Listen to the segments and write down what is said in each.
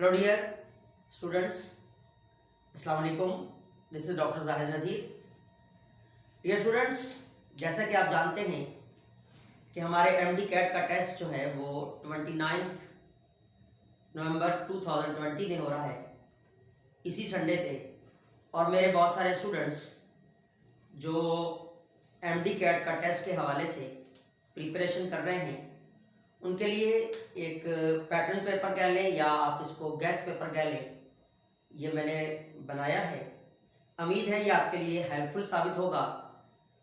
Hello dear students, अस्सलाम वालेकुम। This is doctor Zahid Nazir. Dear students, जैसा कि आप जानते हैं कि हमारे एमडी कैट का टेस्ट जो है वो 29 नवंबर 2020 में हो रहा है, इसी संडे पे। और मेरे बहुत सारे स्टूडेंट्स जो एमडी कैट का टेस्ट के हवाले से प्रिपरेशन कर रहे हैं, उनके लिए एक पैटर्न पेपर कह लें या आप इसको गैस पेपर कह लें, ये मैंने बनाया है। उम्मीद है ये आपके लिए हेल्पफुल साबित होगा।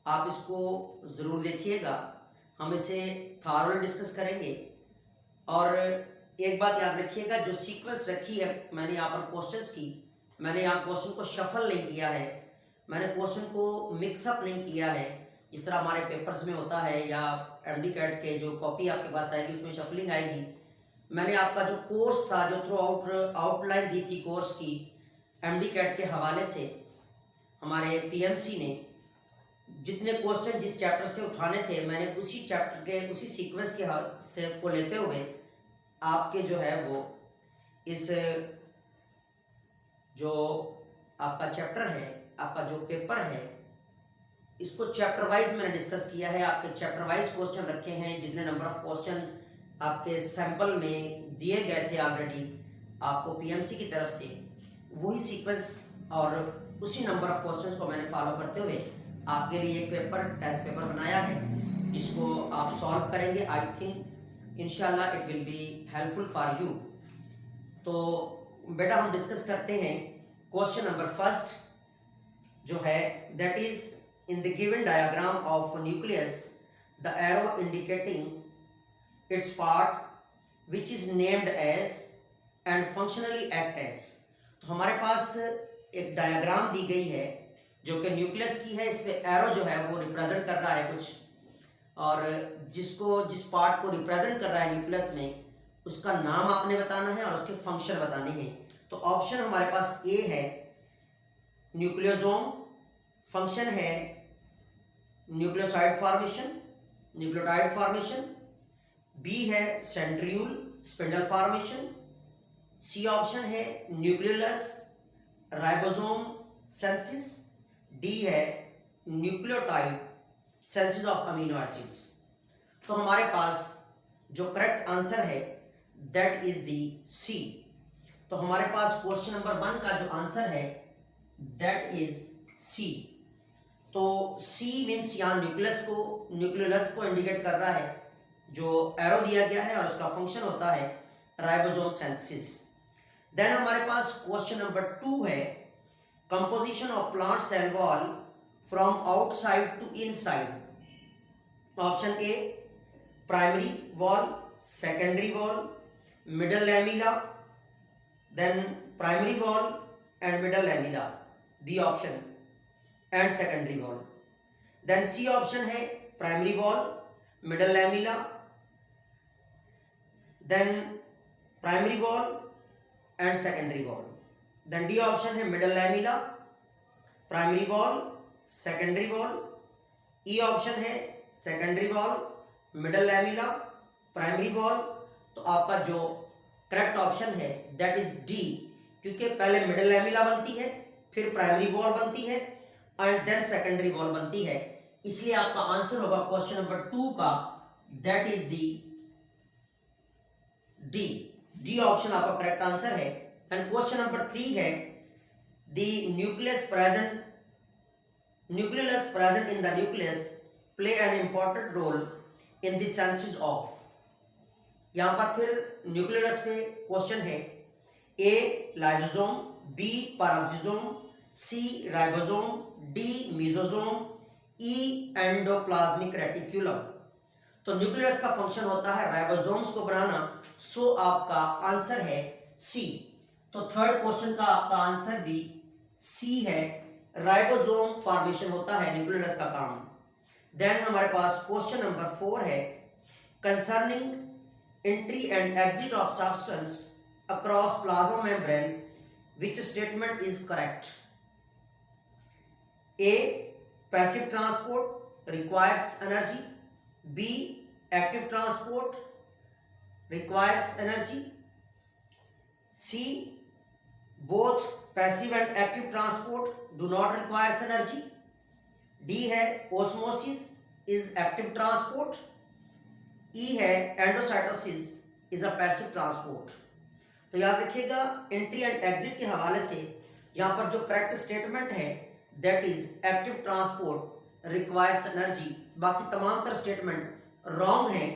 आप इसको ज़रूर देखिएगा। हम इसे थॉरली डिस्कस करेंगे। और एक बात याद रखिएगा, जो सीक्वेंस रखी है मैंने यहाँ पर क्वेश्चंस की, मैंने यहाँ क्वेश्चन को शफल नहीं किया है, मैंने क्वेश्चन को मिक्सअप नहीं किया है जिस तरह हमारे पेपर्स में होता है या एमडी कैट के जो कॉपी आपके पास आएगी उसमें शफलिंग आएगी। मैंने आपका जो कोर्स था, जो थ्रू आउटलाइन दी थी कोर्स की एमडी कैट के हवाले से, हमारे पीएमसी ने जितने क्वेश्चन जिस चैप्टर से उठाने थे, मैंने उसी चैप्टर के उसी सीक्वेंस के से को लेते हुए आपके जो है वो इस जो आपका चैप्टर है, आपका जो पेपर है, इसको चैप्टर वाइज मैंने डिस्कस किया है। आपके चैप्टर वाइज क्वेश्चन रखे हैं। जितने नंबर ऑफ क्वेश्चन आपके सैंपल में दिए गए थे ऑलरेडी आपको पीएमसी की तरफ से, वही सीक्वेंस और उसी नंबर ऑफ क्वेश्चंस को मैंने फॉलो करते हुए आपके लिए एक पेपर टेस्ट पेपर बनाया है, जिसको आप सॉल्व करेंगे। आई थिंक इंशाल्लाह it will be helpful for you. तो बेटा हम डिस्कस करते हैं क्वेश्चन नंबर फर्स्ट जो है, that is in the given diagram of a nucleus, the arrow indicating its part which is named as and functionally act as। तो हमारे पास एक डायग्राम दी गई है जो कि न्यूक्लियस की है। इस पे एरो जो है वो रिप्रेजेंट कर रहा है कुछ, और जिस पार्ट को रिप्रेजेंट कर रहा है न्यूक्लियस में, उसका नाम आपने बताना है और उसके फंक्शन बताने हैं। तो ऑप्शन हमारे पास ए है न्यूक्लियोसोम, फंक्शन है nucleoside formation, nucleotide formation, B है centriole spindle formation, C option है न्यूक्लियोलस राइबोसोम सिंथेसिस, डी है nucleotide synthesis of amino acids. तो हमारे पास जो करेक्ट आंसर है दैट इज दी सी। तो हमारे पास क्वेश्चन नंबर 1 का जो आंसर है दैट इज सी। तो सी मीन्स यहाँ न्यूक्लियोलस को इंडिकेट कर रहा है, जो एरो दिया गया है, और उसका फंक्शन होता है राइबोसोम सिंथेसिस। देन हमारे पास क्वेश्चन नंबर 2 है, composition of plant cell wall from outside to inside. Option A primary wall, secondary wall, middle lamella, then primary wall and middle lamella, B option and secondary wall. Then C option है primary wall, middle lamella, then primary wall and secondary wall. Then D option है middle lamella, primary wall, secondary wall. E option है secondary wall, middle lamella, primary wall. तो आपका जो correct option है that is D, क्योंकि पहले middle lamella बनती है, फिर प्राइमरी वॉल बनती है एंड देन सेकेंडरी वॉल बनती है। इसलिए आपका आंसर होगा क्वेश्चन नंबर 2 का that is the D. D option आपका करेक्ट आंसर है। एंड क्वेश्चन नंबर 3 है, the nucleus present in the nucleus play an important role in the synthesis of. यहां पर फिर न्यूक्लियस पे क्वेश्चन है, A lysosome, B peroxisome, C ribosome, D mesosome, E endoplasmic reticulum. तो nucleus का function होता है राइबोसोम्स को बनाना, सो आपका आंसर है सी। तो थर्ड क्वेश्चन का आपका आंसर भी सी है, राइबोसोम फॉर्मेशन होता है न्यूक्लियस का काम। देन हमारे पास क्वेश्चन नंबर 4 है, concerning entry and exit of substance across plasma membrane, which statement is correct? A, passive transport requires energy, B, active transport requires energy, C both passive and active transport do not requires energy. D है osmosis is active transport. E है endocytosis is a passive transport. तो याद रखिएगा entry and exit के हवाले से यहाँ पर जो करेक्ट स्टेटमेंट है that is active transport requires energy. बाकी तमाम तरह स्टेटमेंट रॉन्ग है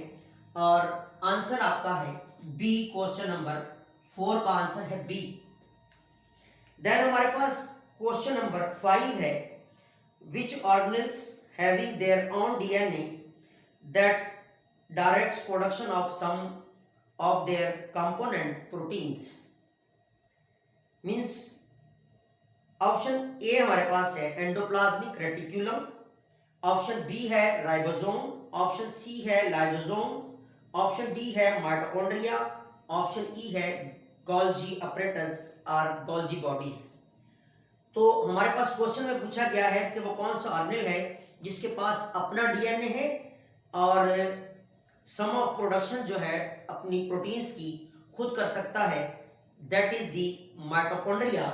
और आंसर आपका है बी। क्वेश्चन नंबर 4 का आंसर है बी। देन हमारे पास क्वेश्चन नंबर 5 है which organelles having their own DNA that directs production of some of their component proteins। Means option A हमारे पास है एंडोप्लाज्मिक रेटिकुलम, ऑप्शन बी है राइबोसोम, ऑप्शन सी है लाइसोसोम, ऑप्शन डी है mitochondria, option E है Golgi apparatus और Golgi bodies. तो हमारे पास क्वेश्चन में पूछा गया है कि वो कौन सा ऑर्गेनेल है जिसके पास अपना डीएनए है और सम ऑफ प्रोडक्शन जो है अपनी प्रोटीन्स की खुद कर सकता है, दैट इज दी माइटोकॉन्ड्रिया।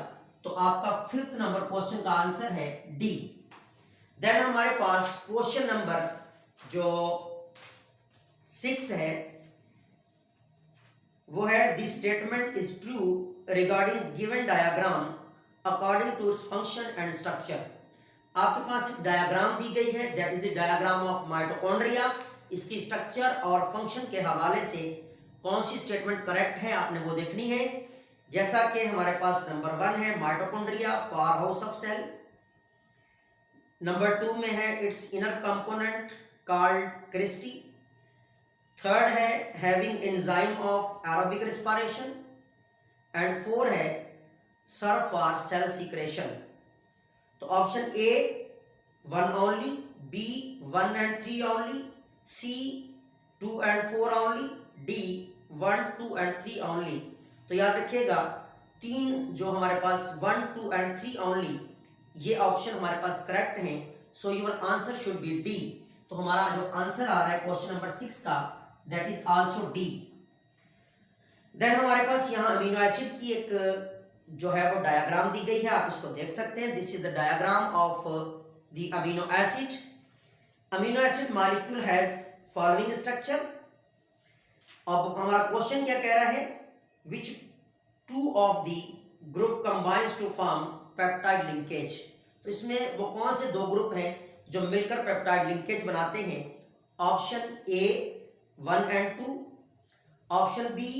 तो आपका 5th नंबर क्वेश्चन का आंसर है डी। देन हमारे पास क्वेश्चन नंबर जो 6 है वो है the statement is true regarding given diagram according to its function and structure. आपके पास एक डायग्राम दी गई है that is the diagram of mitochondria. इसकी स्ट्रक्चर और फंक्शन के हवाले से कौन सी स्टेटमेंट करेक्ट है आपने वो देखनी है। जैसा कि हमारे पास नंबर 1 है mitochondria power house of cell, number 2 में है its inner component called cristae, 3rd है having enzyme of aerobic respiration and 4 है सर्व फॉर सेल सीक्रेशन। तो option A 1 only, B 1 and 3 only, C 2 and 4 only, D 1, 2 and 3 only। तो याद रखिएगा 3 जो हमारे पास 1, 2 and 3 only ये ऑप्शन हमारे पास करेक्ट हैं। So your answer should be D. तो हमारा जो आंसर आ रहा है क्वेश्चन नंबर 6 का that is also D. Then हमारे पास यहाँ अमीनो एसिड की एक जो है वो डायग्राम दी गई है, आप इसको देख सकते हैं। This is the diagram of the amino acid. Amino acid molecule has following structure. अब हमारा क्वेश्चन क्या कह रहा है which 2 of the group combines to form peptide linkage. तो इसमें वो कौन से 2 ग्रुप हैं जो मिलकर पेप्टाइड लिंकेज बनाते हैं। Option A 1 and 2, option B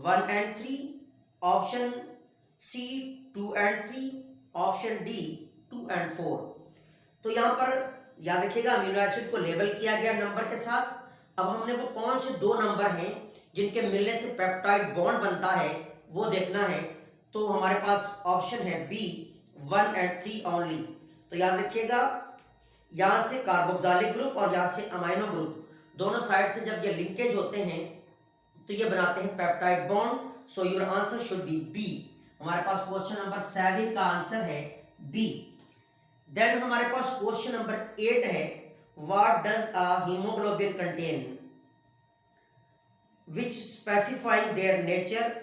1 and 3, option C 2 and 3, option D 2 and 4। तो यहाँ पर याद रखिएगा अमीनो एसिड को लेबल किया गया नंबर के साथ। अब हमने वो कौन से 2 नंबर हैं जिनके मिलने से पेप्टाइड बॉन्ड बनता है वो देखना है। तो हमारे पास ऑप्शन है बी 1 and 3 ओनली। तो याद रखिएगा यहाँ से कार्बोक्सिलिक ग्रुप और यहाँ से अमाइनो ग्रुप दोनों साइड से जब ये लिंकेज होते हैं तो ये बनाते हैं peptide bond. So your answer should be B. हमारे पास क्वेश्चन नंबर 7 का आंसर है बी। देन हमारे पास क्वेश्चन नंबर 8 है what does a haemoglobin contain which specifying their nature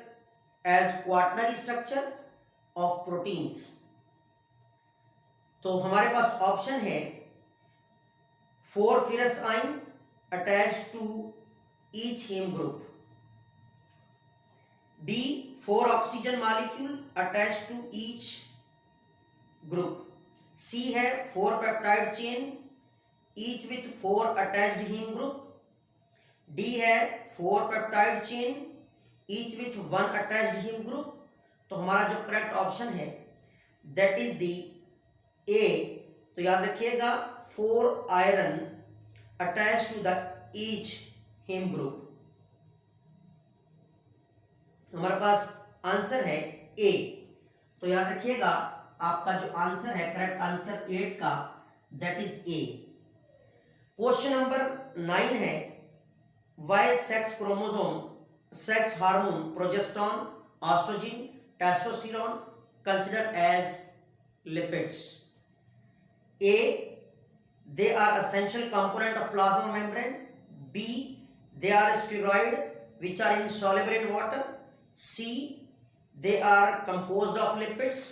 as quaternary structure of proteins. तो हमारे पास ऑप्शन है 4 ferrous ion attached to each heme group, B 4 oxygen molecule attached to each group, C है 4 peptide chain each with 4 attached heme group, D है 4 peptide chain each with 1 attached heme group। तो हमारा जो correct option है that is दी ए। तो याद रखिएगा 4 iron attached to the each heme group। हमारे पास आंसर है ए। तो याद रखिएगा आपका जो आंसर है करेक्ट आंसर 8 का that is A. Question number 9 है Y sex chromosome sex hormone progesterone oestrogen testosterone consider as lipids. A they are essential component of plasma membrane, B they are steroid which are insoluble in water, C they are composed of lipids.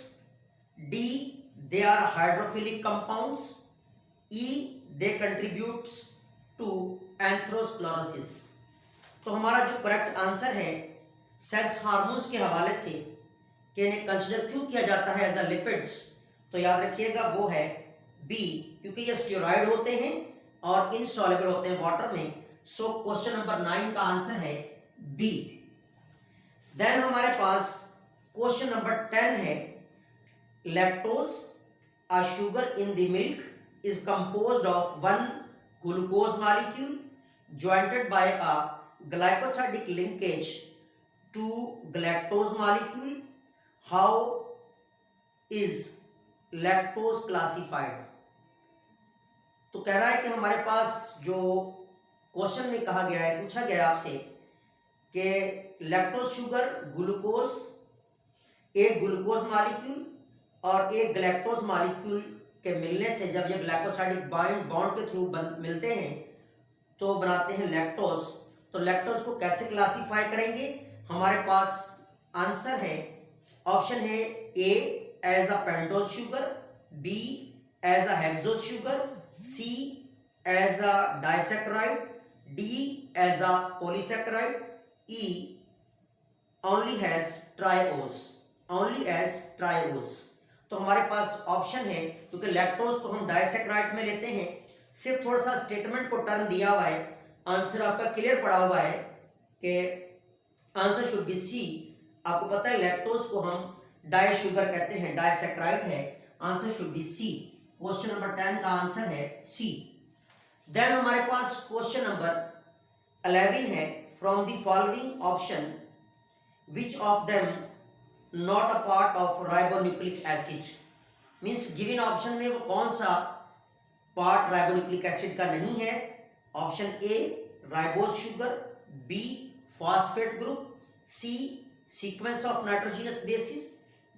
D, they are hydrophilic compounds. E, they contribute to एंथ्रोस्क्लेरोसिस। तो हमारा जो correct answer है sex hormones के हवाले से कि इन्हें consider क्यों किया जाता है एज अ लिपिड्स, तो याद रखिएगा वो है बी, क्योंकि ये स्टेरॉइड होते हैं और इनसॉल्युबल होते हैं वाटर में। सो क्वेश्चन नंबर 9 का आंसर है बी। देन हमारे पास क्वेश्चन नंबर 10 है lactose a sugar in the milk is composed of one glucose molecule joined by a glycosidic linkage to galactose molecule. How is lactose classified? तो कह रहा है कि हमारे पास जो क्वेश्चन में कहा गया है, पूछा गया है आपसे कि लैक्टोज शुगर ग्लूकोज, एक ग्लूकोज मॉलिक्यूल और एक गैलेक्टोज मॉलिक्यूल के मिलने से जब ये ग्लाइकोसाइडिक बॉन्ड के थ्रू मिलते हैं तो बनाते हैं लैक्टोज। तो लैक्टोज को कैसे क्लासिफाई करेंगे? हमारे पास आंसर है, ऑप्शन है A as a pentose sugar, B as a hexose sugar, C as a disaccharide, D as a polysaccharide, E only has triose, only as triose. तो हमारे पास ऑप्शन है, क्योंकि लैक्टोज को हम डाइसैकेराइड में लेते हैं, सिर्फ थोड़ा सा स्टेटमेंट को टर्म दिया हुआ है, आंसर आपका क्लियर पड़ा हुआ है कि आंसर शुड बी सी। आपको पता है लैक्टोज को हम डाई शुगर कहते हैं, डाइसैकेराइड है, answer should be C. Question number 10 का आंसर है सी। देन हमारे पास क्वेश्चन नंबर 11 है, from the following option which of them not a part of ribonucleic acid. Means given option में वो कौन सा पार्ट राइबोन्यूक्लिक एसिड का नहीं है? Option A ribose sugar, B phosphate group, C sequence of nitrogenous bases,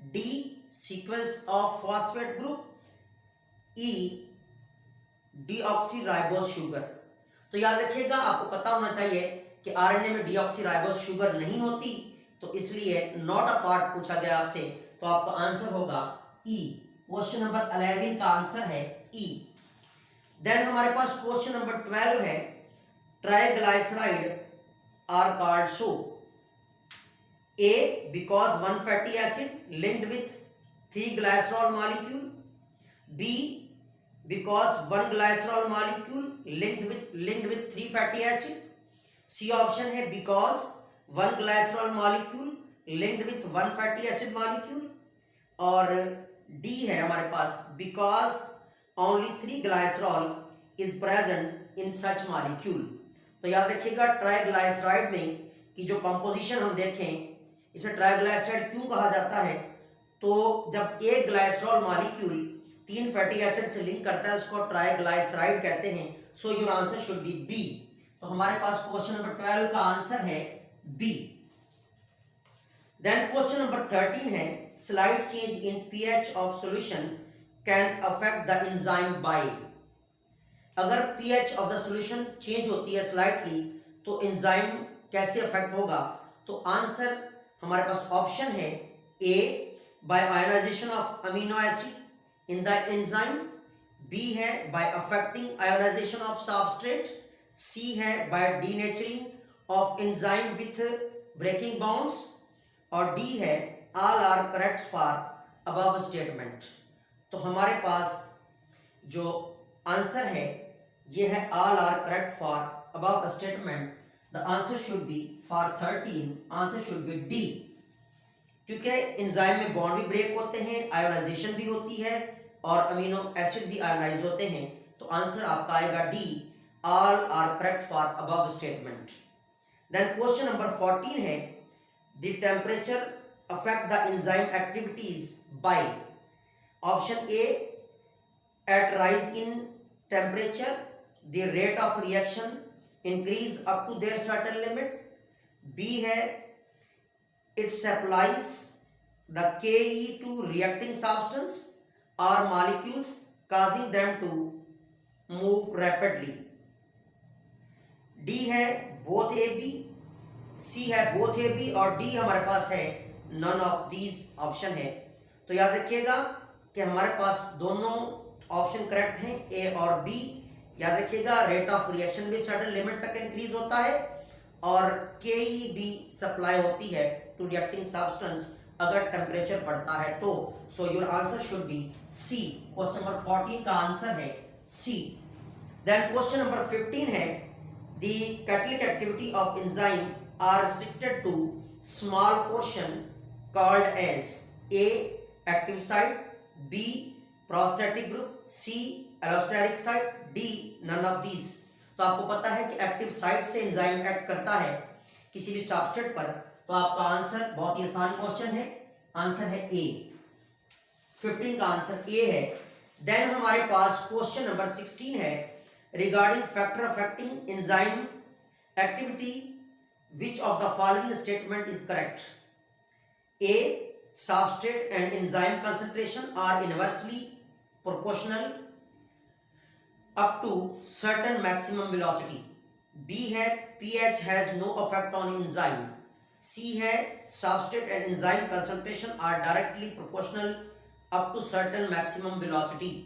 D sequence of phosphate group, E deoxyribose sugar. तो याद रखिएगा, आपको पता होना चाहिए कि आरएनए में डीऑक्सीराइबोज शुगर नहीं होती, तो इसलिए नॉट अ पार्ट पूछा गया आपसे, तो आपका आंसर होगा ई। क्वेश्चन नंबर 11 का आंसर है ई। देन हमारे पास क्वेश्चन नंबर 12 है, triglyceride are called so. A because one fatty acid linked with 3 glycerol molecule, B because one glycerol molecule linked with 3 fatty acid, C option है because one glycerol molecule linked with 1 fatty acid molecule, और D है हमारे पास because only 3 glycerol is present in such molecule। तो याद रखिएगा triglyceride में की जो कंपोजिशन हम देखें, इसे ट्राइग्लाइसराइड क्यों कहा जाता है? तो जब एक ग्लाइसरॉल मॉलिक्यूल 3 फैटी एसिड से लिंक करता है उसको ट्राइग्लाइसराइड कहते हैं। So your answer should be B. तो हमारे पास क्वेश्चन नंबर 12 का आंसर है बी। देन क्वेश्चन नंबर 13 है, slight change in pH of solution can affect the enzyme by. अगर pH of the solution change होती है स्लाइटली तो एंजाइम कैसे अफेक्ट होगा? तो आंसर हमारे पास ऑप्शन है A by ionization of amino acid in the enzyme, B है by affecting ionization of substrate, C है by denaturing of enzyme with breaking bonds, और डी है all are correct for above statement. तो हमारे पास जो answer है ये है all are correct for above statement. The answer should be for 13, answer should be D, क्योंकि एंजाइम में बॉन्ड भी ब्रेक होते हैं, आयोनाइजेशन भी होती है और अमीनो एसिड भी आयोनाइज होते हैं। तो आंसर आपका आएगा D, all are correct for above statement. Then question number 14 है, the temperature affect the enzyme activities by. Option A at rise in temperature the rate of reaction increase up to their certain limit, b है it supplies the Ke to reacting substance or molecules causing them to move rapidly, d है both a b, c है both a b, और d हमारे पास है none of these option है। तो याद रखिएगा कि हमारे पास दोनों ऑप्शन करेक्ट हैं, ए और बी। याद रखिएगा रेट ऑफ रिएक्शन भी सर्टेन लिमिट तक इंक्रीज होता है और के भी सप्लाई होती है टू रिएक्टिंग सब्सटेंस अगर टेम्परेचर बढ़ता है तो। So your answer should be C. Question number 14 का आंसर है सी। देन क्वेश्चन नंबर 15 है the catalytic activity of enzyme are restricted to small portion called as A active site, B prosthetic group, C allosteric site, D none of these. तो आपको पता है कि active site से enzyme act करता है किसी भी सबस्ट्रेट पर, तो आपका आंसर बहुत ही आसान क्वेश्चन है, आंसर है ए। 15 का आंसर ए है। देन हमारे पास क्वेश्चन नंबर 16 है regarding factor affecting enzyme activity, which of the following statement is correct? A, substrate and enzyme concentration are inversely proportional up to certain maximum velocity. B है pH has no effect on enzyme. C है substrate and enzyme concentration are directly proportional up to certain maximum velocity.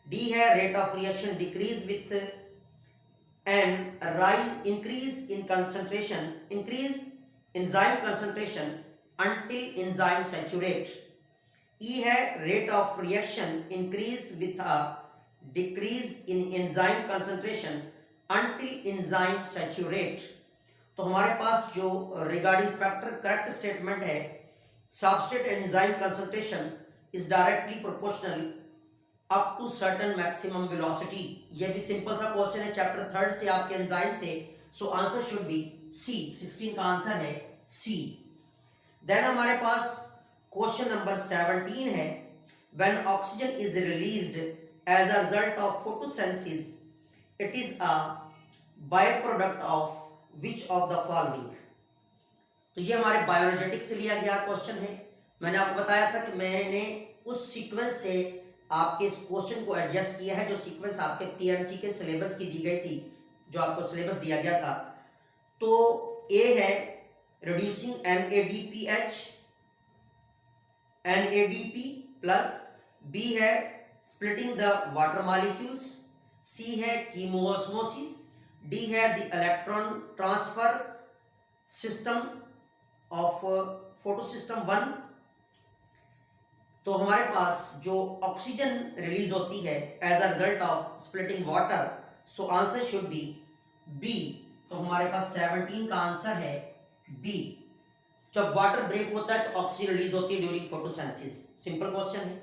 D है rate of reaction decrease with and increase in concentration, increase enzyme concentration until enzyme saturate. E है rate of reaction increase with a decrease in enzyme concentration until enzyme saturate. तो हमारे पास जो regarding factor correct statement है substrate and enzyme concentration is directly proportional up to certain maximum velocity. ये भी simple सा question है chapter 3 से आपके एंजाइम से। So answer should be C. 16 का आंसर है सी। देन हमारे पास क्वेश्चन नंबर 17 है when oxygen is released as a result of photosynthesis it is a by product of which of the following. तो ये हमारे बायोएनर्जेटिक से लिया गया क्वेश्चन है। मैंने आपको बताया था कि मैंने उस सीक्वेंस से आपके इस क्वेश्चन को एडजस्ट किया है जो सीक्वेंस आपके पीएमसी के सिलेबस की दी गई थी, जो आपको सिलेबस दिया गया था। तो ए है रिड्यूसिंग NADPH NADP प्लस, बी है splitting the water molecules, C है कीमोओस्मोसिस, डी है the electron transfer system of photosystem 1। तो हमारे पास जो ऑक्सीजन रिलीज होती है as a result of splitting water, so answer should be B. तो हमारे पास 17 का आंसर है बी। जब वाटर ब्रेक होता है तो ऑक्सीजन रिलीज होती है ड्यूरिंग फोटोसिंथेसिस। सिंपल क्वेश्चन है।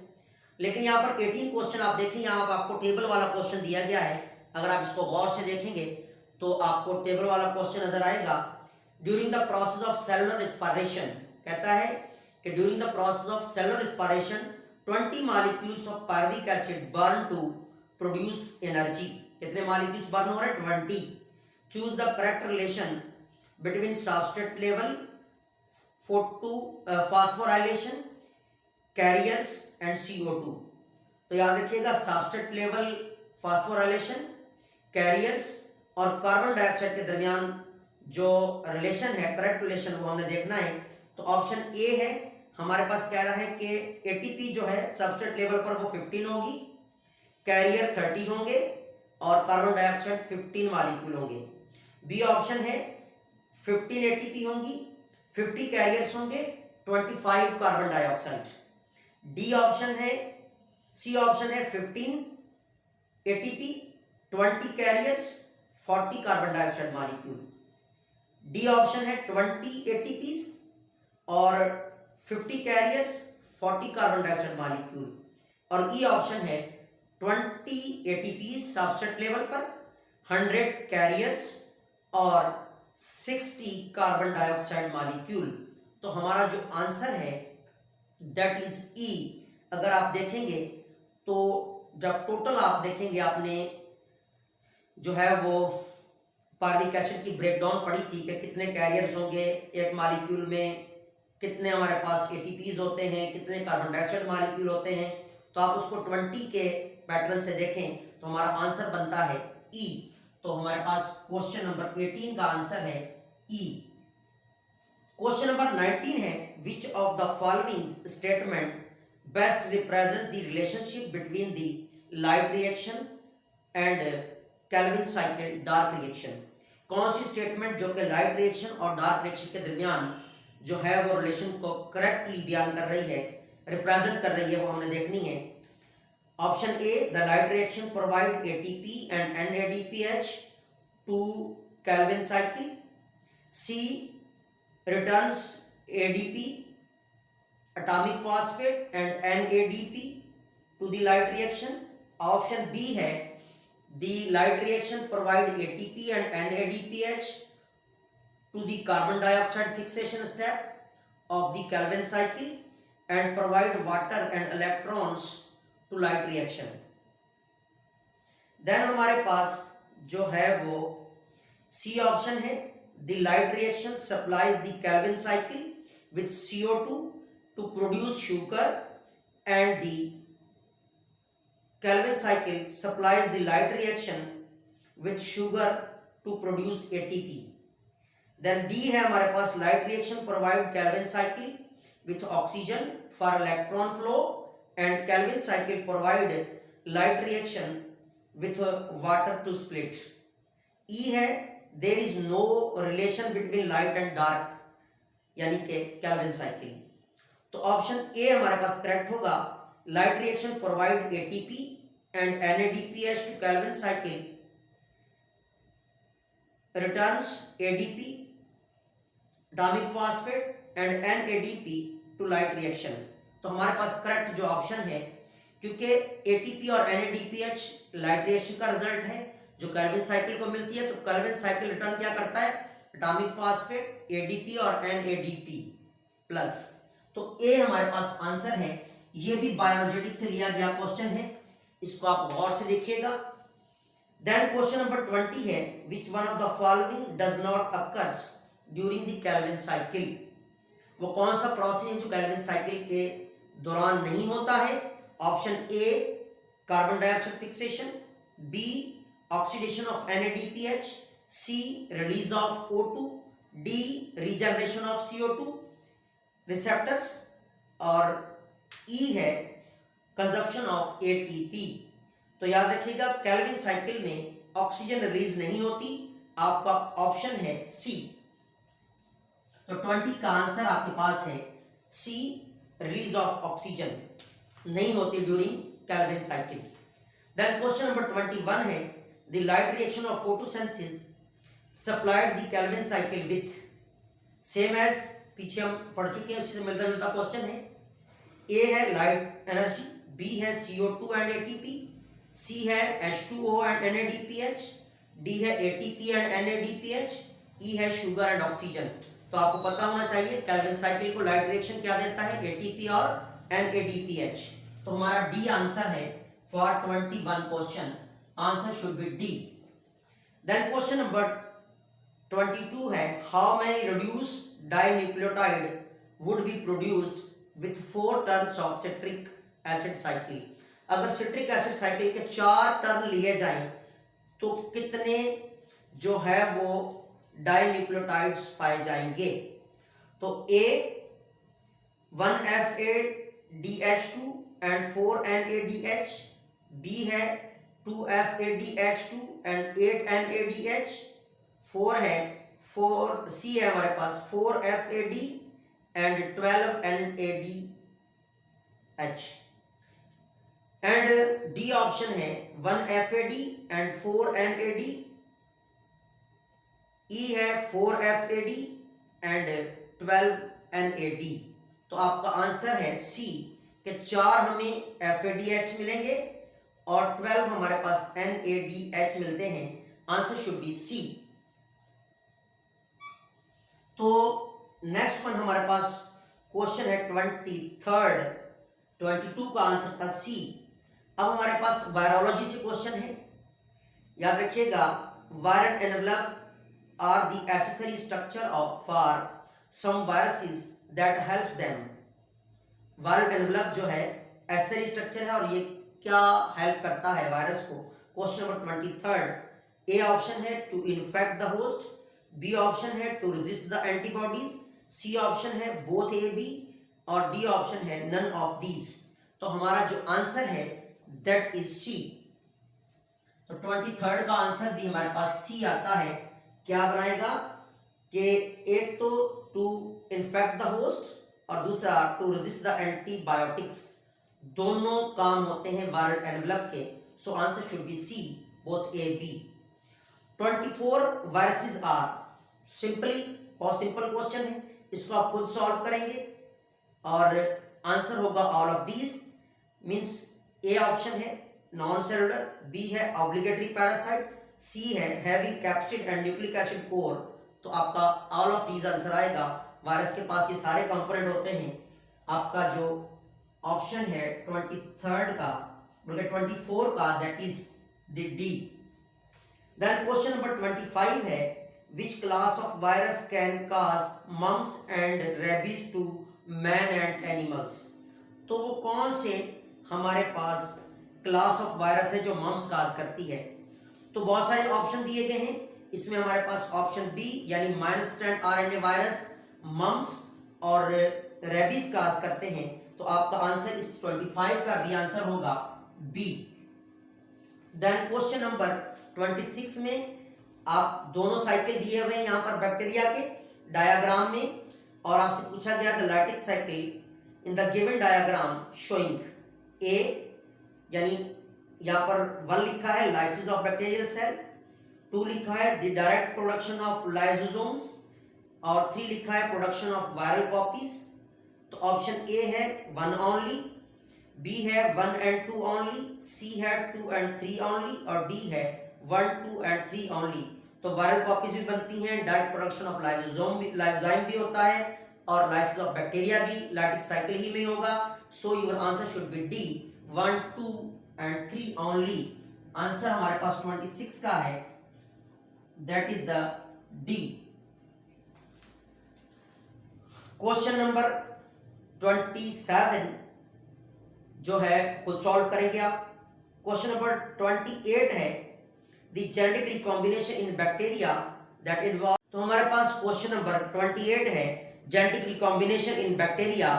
लेकिन यहाँ पर 18 क्वेश्चन आप देखें, यहाँ पर आपको टेबल वाला क्वेश्चन दिया गया है। अगर आप इसको गौर से देखेंगे तो आपको टेबल वाला क्वेश्चन नजर आएगा। During the process of cellular respiration, कहता है कि during the process of cellular respiration 20 molecules of pyruvic acid burn to produce energy. कितने मॉलिक्यूल्स बर्न हो रहे हैं? 20। Choose the correct relation between substrate level phosphorylation carriers and CO2। तो याद रखिएगा सबस्ट्रेट लेवल फॉस्फोराइलेशन कैरियर्स और carbon dioxide के दरमियान जो रिलेशन है, करेक्ट रिलेशन, वो हमने देखना है। तो ऑप्शन ए है हमारे पास कह रहा है कि ATP जो है सबस्ट्रेट लेवल पर वो 15 होगी, कैरियर 30 होंगे और कार्बन डाइऑक्साइड 15 मॉलिक्यूल होंगे। बी ऑप्शन है 15 ATP होंगी, 50 कैरियर्स होंगे, 25 कार्बन डाइऑक्साइड। डी ऑप्शन है, सी ऑप्शन है 15 ATP, 20 carriers, 40 carbon dioxide molecule. D option है 20 ATPs और 50 कैरियर्स, 40 कार्बन डाइऑक्साइड मॉलिक्यूल। और ई ऑप्शन है 20 ATPs सबस्ट्रेट लेवल पर, 100 कैरियर्स और 60 कार्बन डाइऑक्साइड मॉलिक्यूल। तो हमारा जो आंसर है दैट इज ई। अगर आप देखेंगे तो जब टोटल आप देखेंगे, आपने जो है वो पायरुविक एसिड की ब्रेकडाउन पढ़ी थी कि कितने कैरियर्स होंगे एक मॉलिक्यूल में, कितने हमारे पास ATPs होते हैं, कितने कार्बन डाइऑक्साइड मॉलिक्यूल होते हैं। तो आप उसको 20 के पैटर्न से देखें तो हमारा आंसर बनता है ई। तो हमारे पास क्वेश्चन नंबर 18 का आंसर है ई। क्वेश्चन नंबर 19 है, विच of the following statement best represent the relationship between the light reaction and Calvin cycle dark reaction. कौन सी स्टेटमेंट जो कि लाइट रिएक्शन और डार्क रिएक्शन के दरमियान जो है वो रिलेशन को करेक्टली बयान कर रही है, रिप्रेजेंट कर रही है, वो हमने देखनी है। Option A, the light reaction provide ATP and NADPH to Calvin cycle. C, returns ADP, atomic phosphate and NADP to the light reaction. Option B है, the light reaction provide ATP and NADPH to the carbon dioxide fixation step of the Calvin cycle and provide water and electrons to light reaction. Then हमारे पास जो है वो C option है, the light reaction supplies the Calvin cycle with CO2 to produce sugar and the Calvin cycle supplies the light reaction with sugar to produce ATP. Then D है हमारे पास, light reaction provide Calvin cycle with oxygen for electron flow and Calvin cycle provide light reaction with water to split. E है, there is no relation between light and dark, यानी कि Calvin cycle. तो option A हमारे पास correct होगा, light reaction provide ATP and NADPH to Calvin cycle returns ADP, atomic phosphate and NADP to light reaction. तो हमारे पास correct जो ऑप्शन है, क्योंकि एटीपी और एनएडीपीएच लाइट रिएक्शन का रिजल्ट है जो केल्विन साइकिल को मिलती है, तो केल्विन साइकिल रिटर्न क्या करता है, एटॉमिक फॉस्फेट, एडीपी और एनएडीपी प्लस। तो ए हमारे पास आंसर है। ये भी बायोएनर्जेटिक से लिया गया क्वेश्चन है, इसको आप गौर से देखिएगा। देन क्वेश्चन नंबर 20 है, which one of the following does not occurs during the Calvin cycle. वो कौन सा प्रोसेस है जो केल्विन साइकिल के दौरान नहीं होता है। Option A, carbon dioxide fixation, B, oxidation of NADPH, C, release of O2, D, regeneration of CO2 receptors और E है consumption of ATP। तो याद रखिएगा केल्विन साइकिल में ऑक्सीजन रिलीज नहीं होती, आपका ऑप्शन है C। तो 20 का आंसर आपके पास है C, रिलीज ऑफ ऑक्सीजन नहीं होती during Calvin cycle. Then question number 21 है, the light reaction of photosynthesis supplied the Calvin cycle with, same as पीछे हम पढ़ चुके हैं, उसी से मिलता जुलता क्वेश्चन है। ए है लाइट एनर्जी, बी है CO2 एंड ATP, सी है H2O एंड NADPH, डी है ATP एंड NADPH, ई है शुगर एंड ऑक्सीजन। तो आपको पता होना चाहिए केल्विन साइकिल को लाइट रिएक्शन क्या देता है, ATP और NADPH। तो हमारा डी आंसर है for 21 question, answer should be D. Then question number 22 है, how many reduced dinucleotide would be produced with 4 turns of citric acid cycle। अगर सिट्रिक एसिड साइकिल के 4 टर्न लिए जाएं तो कितने जो है वो डाइन्यूक्लियोटाइड्स पाए जाएंगे। तो ए 1FADH2 एंड 4NADH, बी है 2FADH2 एंड 8NADH, 4 है 4, सी है हमारे पास 4FAD and 12NADH and D option है 1FAD एंड 4NAD, ई है 4FAD एंड 12NAD। तो आपका आंसर है सी के 4 हमें FADH मिलेंगे और 12 हमारे पास NADH मिलते हैं, आंसर शुड बी सी। तो नेक्स्ट वन हमारे पास क्वेश्चन है 23rd, 22 का आंसर था सी। अब हमारे पास वायरोलॉजी से क्वेश्चन है, याद रखिएगा viral envelope are the accessory structure of for some viruses that help them. Viral envelope जो है एसेसरी स्ट्रक्चर है और ये क्या हेल्प करता है वायरस को। Question number 23rd, A option है to infect the host, B option है to resist the antibodies, C option है बोथ ए बी, और डी ऑप्शन है नन ऑफ दीज। तो हमारा जो आंसर है दैट इज सी। तो 23rd का आंसर भी हमारे पास सी आता है। क्या बनाएगा कि एक तो टू इन्फेक्ट द होस्ट और दूसरा टू रेजिस्ट द एंटीबायोटिक्स, दोनों काम होते हैं वायरल एनवेलप के। So answer should be C both A B. 24 viruses are, simply बहुत सिंपल क्वेश्चन है, इसको आप खुद सॉल्व करेंगे और आंसर होगा all of these. Means A option है नॉन सेलुलर, बी है ऑब्लिगेटरी पैरासाइट, सी है having capsid and nucleic acid core. तो आपका ऑल ऑफ दीज आंसर आएगा। वायरस के पास ये सारे कंपोनेंट होते हैं। आपका जो ऑप्शन है 23rd का बल्कि 24 का, that is the D. Then question number 25 है which class of virus can cause mumps and rabies to man and animals। तो वो कौन से हमारे पास क्लास ऑफ वायरस है जो मम्स काज करती है। तो बहुत सारे ऑप्शन दिए गए हैं, इसमें हमारे पास ऑप्शन बी यानी -strand RNA वायरस मम्स और रेबीज काज करते हैं। तो आपका आंसर इस 25 का भी आंसर होगा बी। देन क्वेश्चन नंबर 26 में आप दोनों साइकिल दिए हुए हैं यहाँ पर बैक्टीरिया के डायग्राम में, और आपसे पूछा गया the lytic cycle in the given diagram showing ए, यानी यहाँ पर 1 लिखा है लाइसिस ऑफ बैक्टीरियल सेल, 2 लिखा है the direct production of lysosomes, और 3 लिखा है प्रोडक्शन ऑफ वायरल कॉपीज। तो ऑप्शन ए है 1 ओनली, बी है 1 and 2 ओनली, सी है 2 and 3 ओनली, और डी है 1, 2 and 3 ओनली। तो वायरल कॉपीज भी बनती हैं, डायरेक्ट प्रोडक्शन ऑफ लाइसोजाइम भी होता है, और लाइसिस ऑफ बैक्टीरिया भी लाइटिक साइकिल ही में होगा। सो your answer should be D 1, 2 and 3 only. Answer हमारे पास 26 का है, that is the D. Question number 27 जो है खुद सॉल्व करेंगे आप। क्वेश्चन नंबर 28 है the genetic recombination in bacteria that involve. तो हमारे पास क्वेश्चन नंबर 28 है genetic recombination in bacteria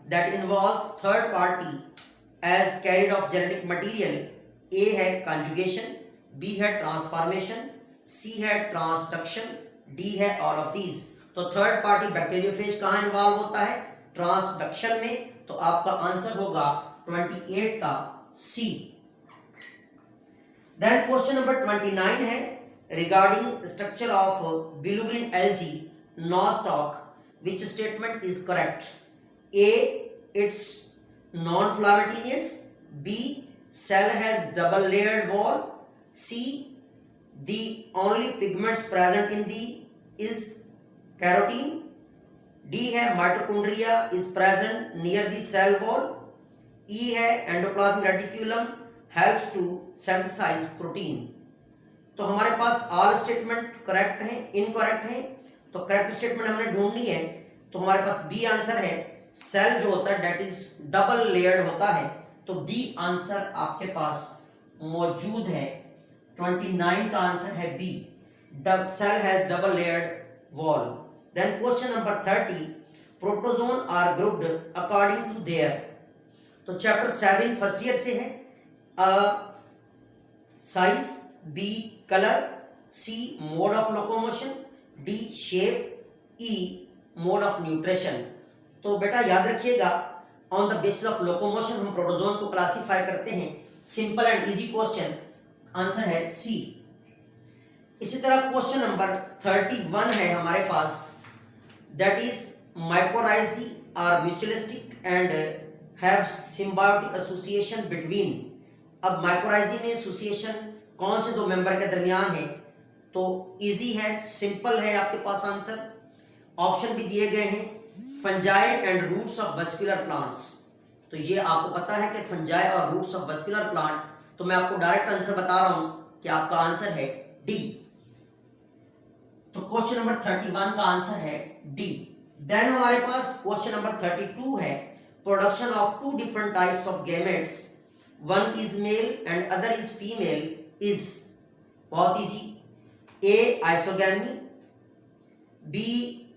that involves third party as carrier of genetic material. A है कंजुगेशन, बी है ट्रांसफॉर्मेशन, सी है ट्रांसडक्शन, डी है all of these. तो third party bacteriophage कहाँ इन्वॉल्व होता है? ट्रांसडक्शन में। तो आपका आंसर होगा 28 का सी। देन क्वेश्चन नंबर 29 है regarding structure of blue green algae Nostoc which statement is correct? A its non filamentous, B cell has double layered wall, C the only pigments present in the is carotene, D है mitochondria is present near the cell wall, E है endoplasmic reticulum helps to synthesize protein। तो हमारे पास all statement correct हैं, incorrect हैं। तो correct statement हमने ढूंढनी है, तो हमारे पास बी आंसर है। सेल जो होता है डेट इज डबल लेयर्ड होता है, तो बी आंसर आपके पास मौजूद है। 29 का आंसर है B, cell has double layered wall. Then question number 30 protozoan are grouped according to their. तो चैप्टर 7 फर्स्ट ईयर से है। Size, B colour, C mode of locomotion, D shape, E mode of nutrition. तो बेटा याद रखिएगा on the basis of locomotion हम protozoan को classify करते हैं। Simple and easy question, answer है सी। इसी तरह क्वेश्चन नंबर 31 है हमारे पास, that is mycorrhizae are mutualistic and have symbiotic association between. अब माइकोराइजी में एसोसिएशन कौन से दो मेंबर के दरमियान है? तो इजी है, सिंपल है आपके पास आंसर। ऑप्शन भी दिए गए हैं, fungi and roots of vascular plants. तो ये आपको पता है कि फंजाई और रूट्स ऑफ वेस्कुलर प्लांट, तो मैं आपको डायरेक्ट आंसर बता रहा हूं कि आपका आंसर है डी। तो क्वेश्चन नंबर 31 का आंसर है डी। देन हमारे पास क्वेश्चन नंबर 32 है production of two different types of gametes, one is male and other is female is. बहुत easy, A isogamy, B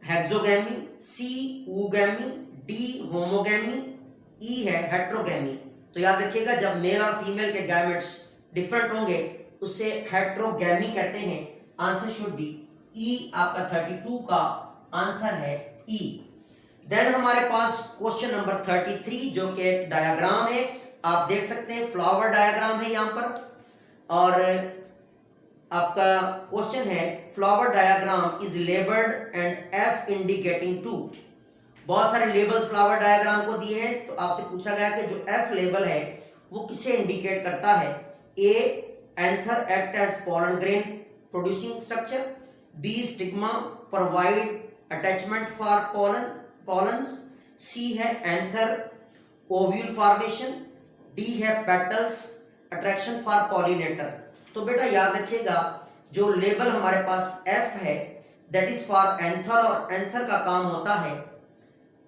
hexogamy, C oogamy, D homogamy, E है heterogamy. तो याद रखिएगा जब मेल और फीमेल के गैमेट्स डिफरेंट होंगे उससे हेट्रोगैमी कहते हैं। आंसर शुड बी ई, आपका 32 का आंसर है ई। देन हमारे पास क्वेश्चन नंबर 33 जो कि एक डायग्राम है, आप देख सकते हैं फ्लावर डायग्राम है यहाँ पर। और आपका क्वेश्चन है flower diagram is labelled and F indicating to. बहुत सारे लेबल्स फ्लावर डायग्राम को दिए हैं, तो आपसे पूछा गया कि जो एफ लेबल है वो किसे इंडिकेट करता है। A anther act as pollen grain producing structure, B stigma provide attachment for pollens, C है एंथर ओव्यूल फॉर्मेशन, डी है पेटल्स अट्रैक्शन फॉर पॉलिनेटर। तो बेटा याद रखिएगा जो लेबल हमारे पास एफ है दैट इज फॉर एंथर, और एंथर का काम होता है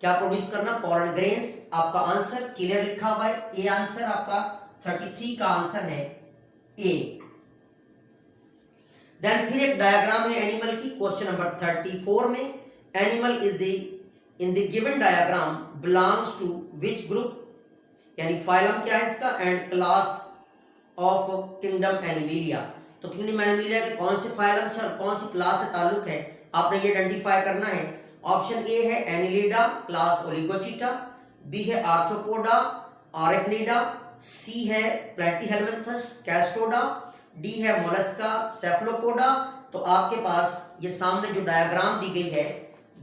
क्या प्रोड्यूस करना, पोलन ग्रेन्स। आपका आंसर क्लियर लिखा हुआ है, ए आंसर आपका 33 का आंसर है ए। देन फिर एक डायग्राम है एनिमल की, क्वेश्चन नंबर 34 में animal is the in the given diagram belongs to which group, यानी फाइलम क्या है इसका and class of kingdom Animalia. तो किंगडम एनिमिलिया के कौन से फाइलम से और कौन सी क्लास से ताल्लुक है आपने ये आइडेंटिफाई करना है। ऑप्शन ए है एनिलिडा क्लास ओलिगोचीटा, बी है आर्थ्रोपोडा आरेक्निडा, सी है प्लैटीहेल्मिन्थस कैस्टोडा, डी है मोलस्का सेफलोपोडा। तो आपके पास ये सामने जो डायग्राम दी गई है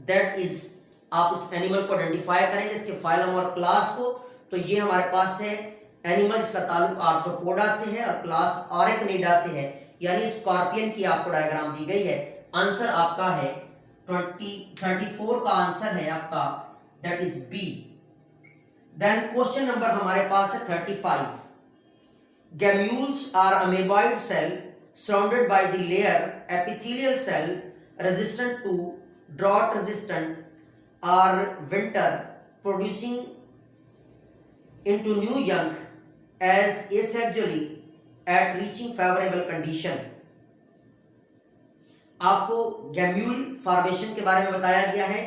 दैट इज, आप इस एनिमल को आइडेंटिफाई करेंगे इसके फाइलम और क्लास को। तो ये हमारे पास है एनिमल जिसका ताल्लुक आर्थ्रोपोडा से है और क्लास आरेक्निडा से है, यानी स्कॉर्पियन की आपको डायग्राम दी गई है। आंसर आपका है 34 का आंसर है आपका that is B. Then question number हमारे पास है 35। Gemmules are amoeboid cell surrounded by the layer epithelial cell resistant to drought resistant or winter producing into new young as asexually at reaching favorable condition। आपको गैम्यूल formation के बारे में बताया गया है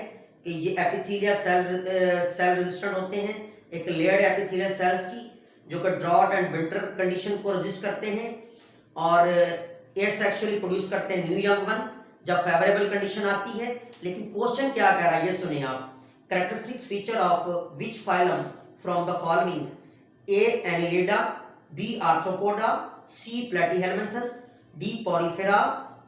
कि ये एपिथेलियल सेल रेजिस्टेंट होते हैं, एक लेयर्ड एपिथेलियल सेल्स की जो कि ड्रॉट एंड विंटर कंडीशन को रेजिस्ट करते हैं और एसेक्सुअली प्रोड्यूस करते हैं न्यू यंग वन जब फेवरेबल कंडीशन आती है। लेकिन क्वेश्चन क्या कह रहा है ये सुनिए आप। Characteristics feature of which phylum from the following, A annelida, B arthropoda, C platyhelminthes, D porifera,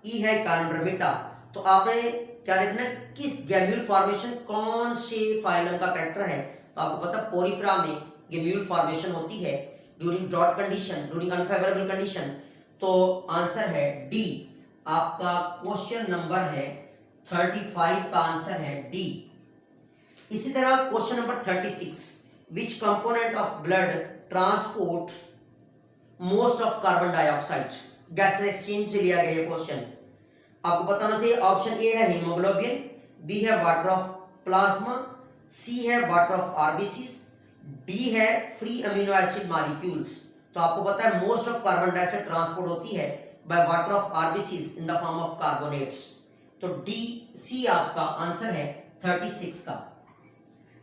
E है काइनोडर्मिटा। तो आपने क्या देखना है कि किस गैम्यूल फॉर्मेशन कौन से फाइलम का कैरेक्टर है। तो आपको पता पॉरीफेरा में गैम्यूल फॉर्मेशन होती है during drought condition, during unfavourable condition. तो आंसर है डी, आपका क्वेश्चन नंबर है 35 का आंसर है डी। इसी तरह question number 36, which component of blood transport most of carbon dioxide. Gas exchange से लिया गया ये क्वेश्चन, आपको पता होना चाहिए। ऑप्शन ए है हीमोग्लोबिन, बी है वाटर ऑफ प्लाज्मा, सी है वाटर ऑफ आरबीसीज, डी है फ्री अमीनो एसिड मॉलिक्यूल्स। तो आपको पता है most of carbon dioxide transport होती है by water of RBCs in the form of carbonates. तो डी सी आपका आंसर है 36 का।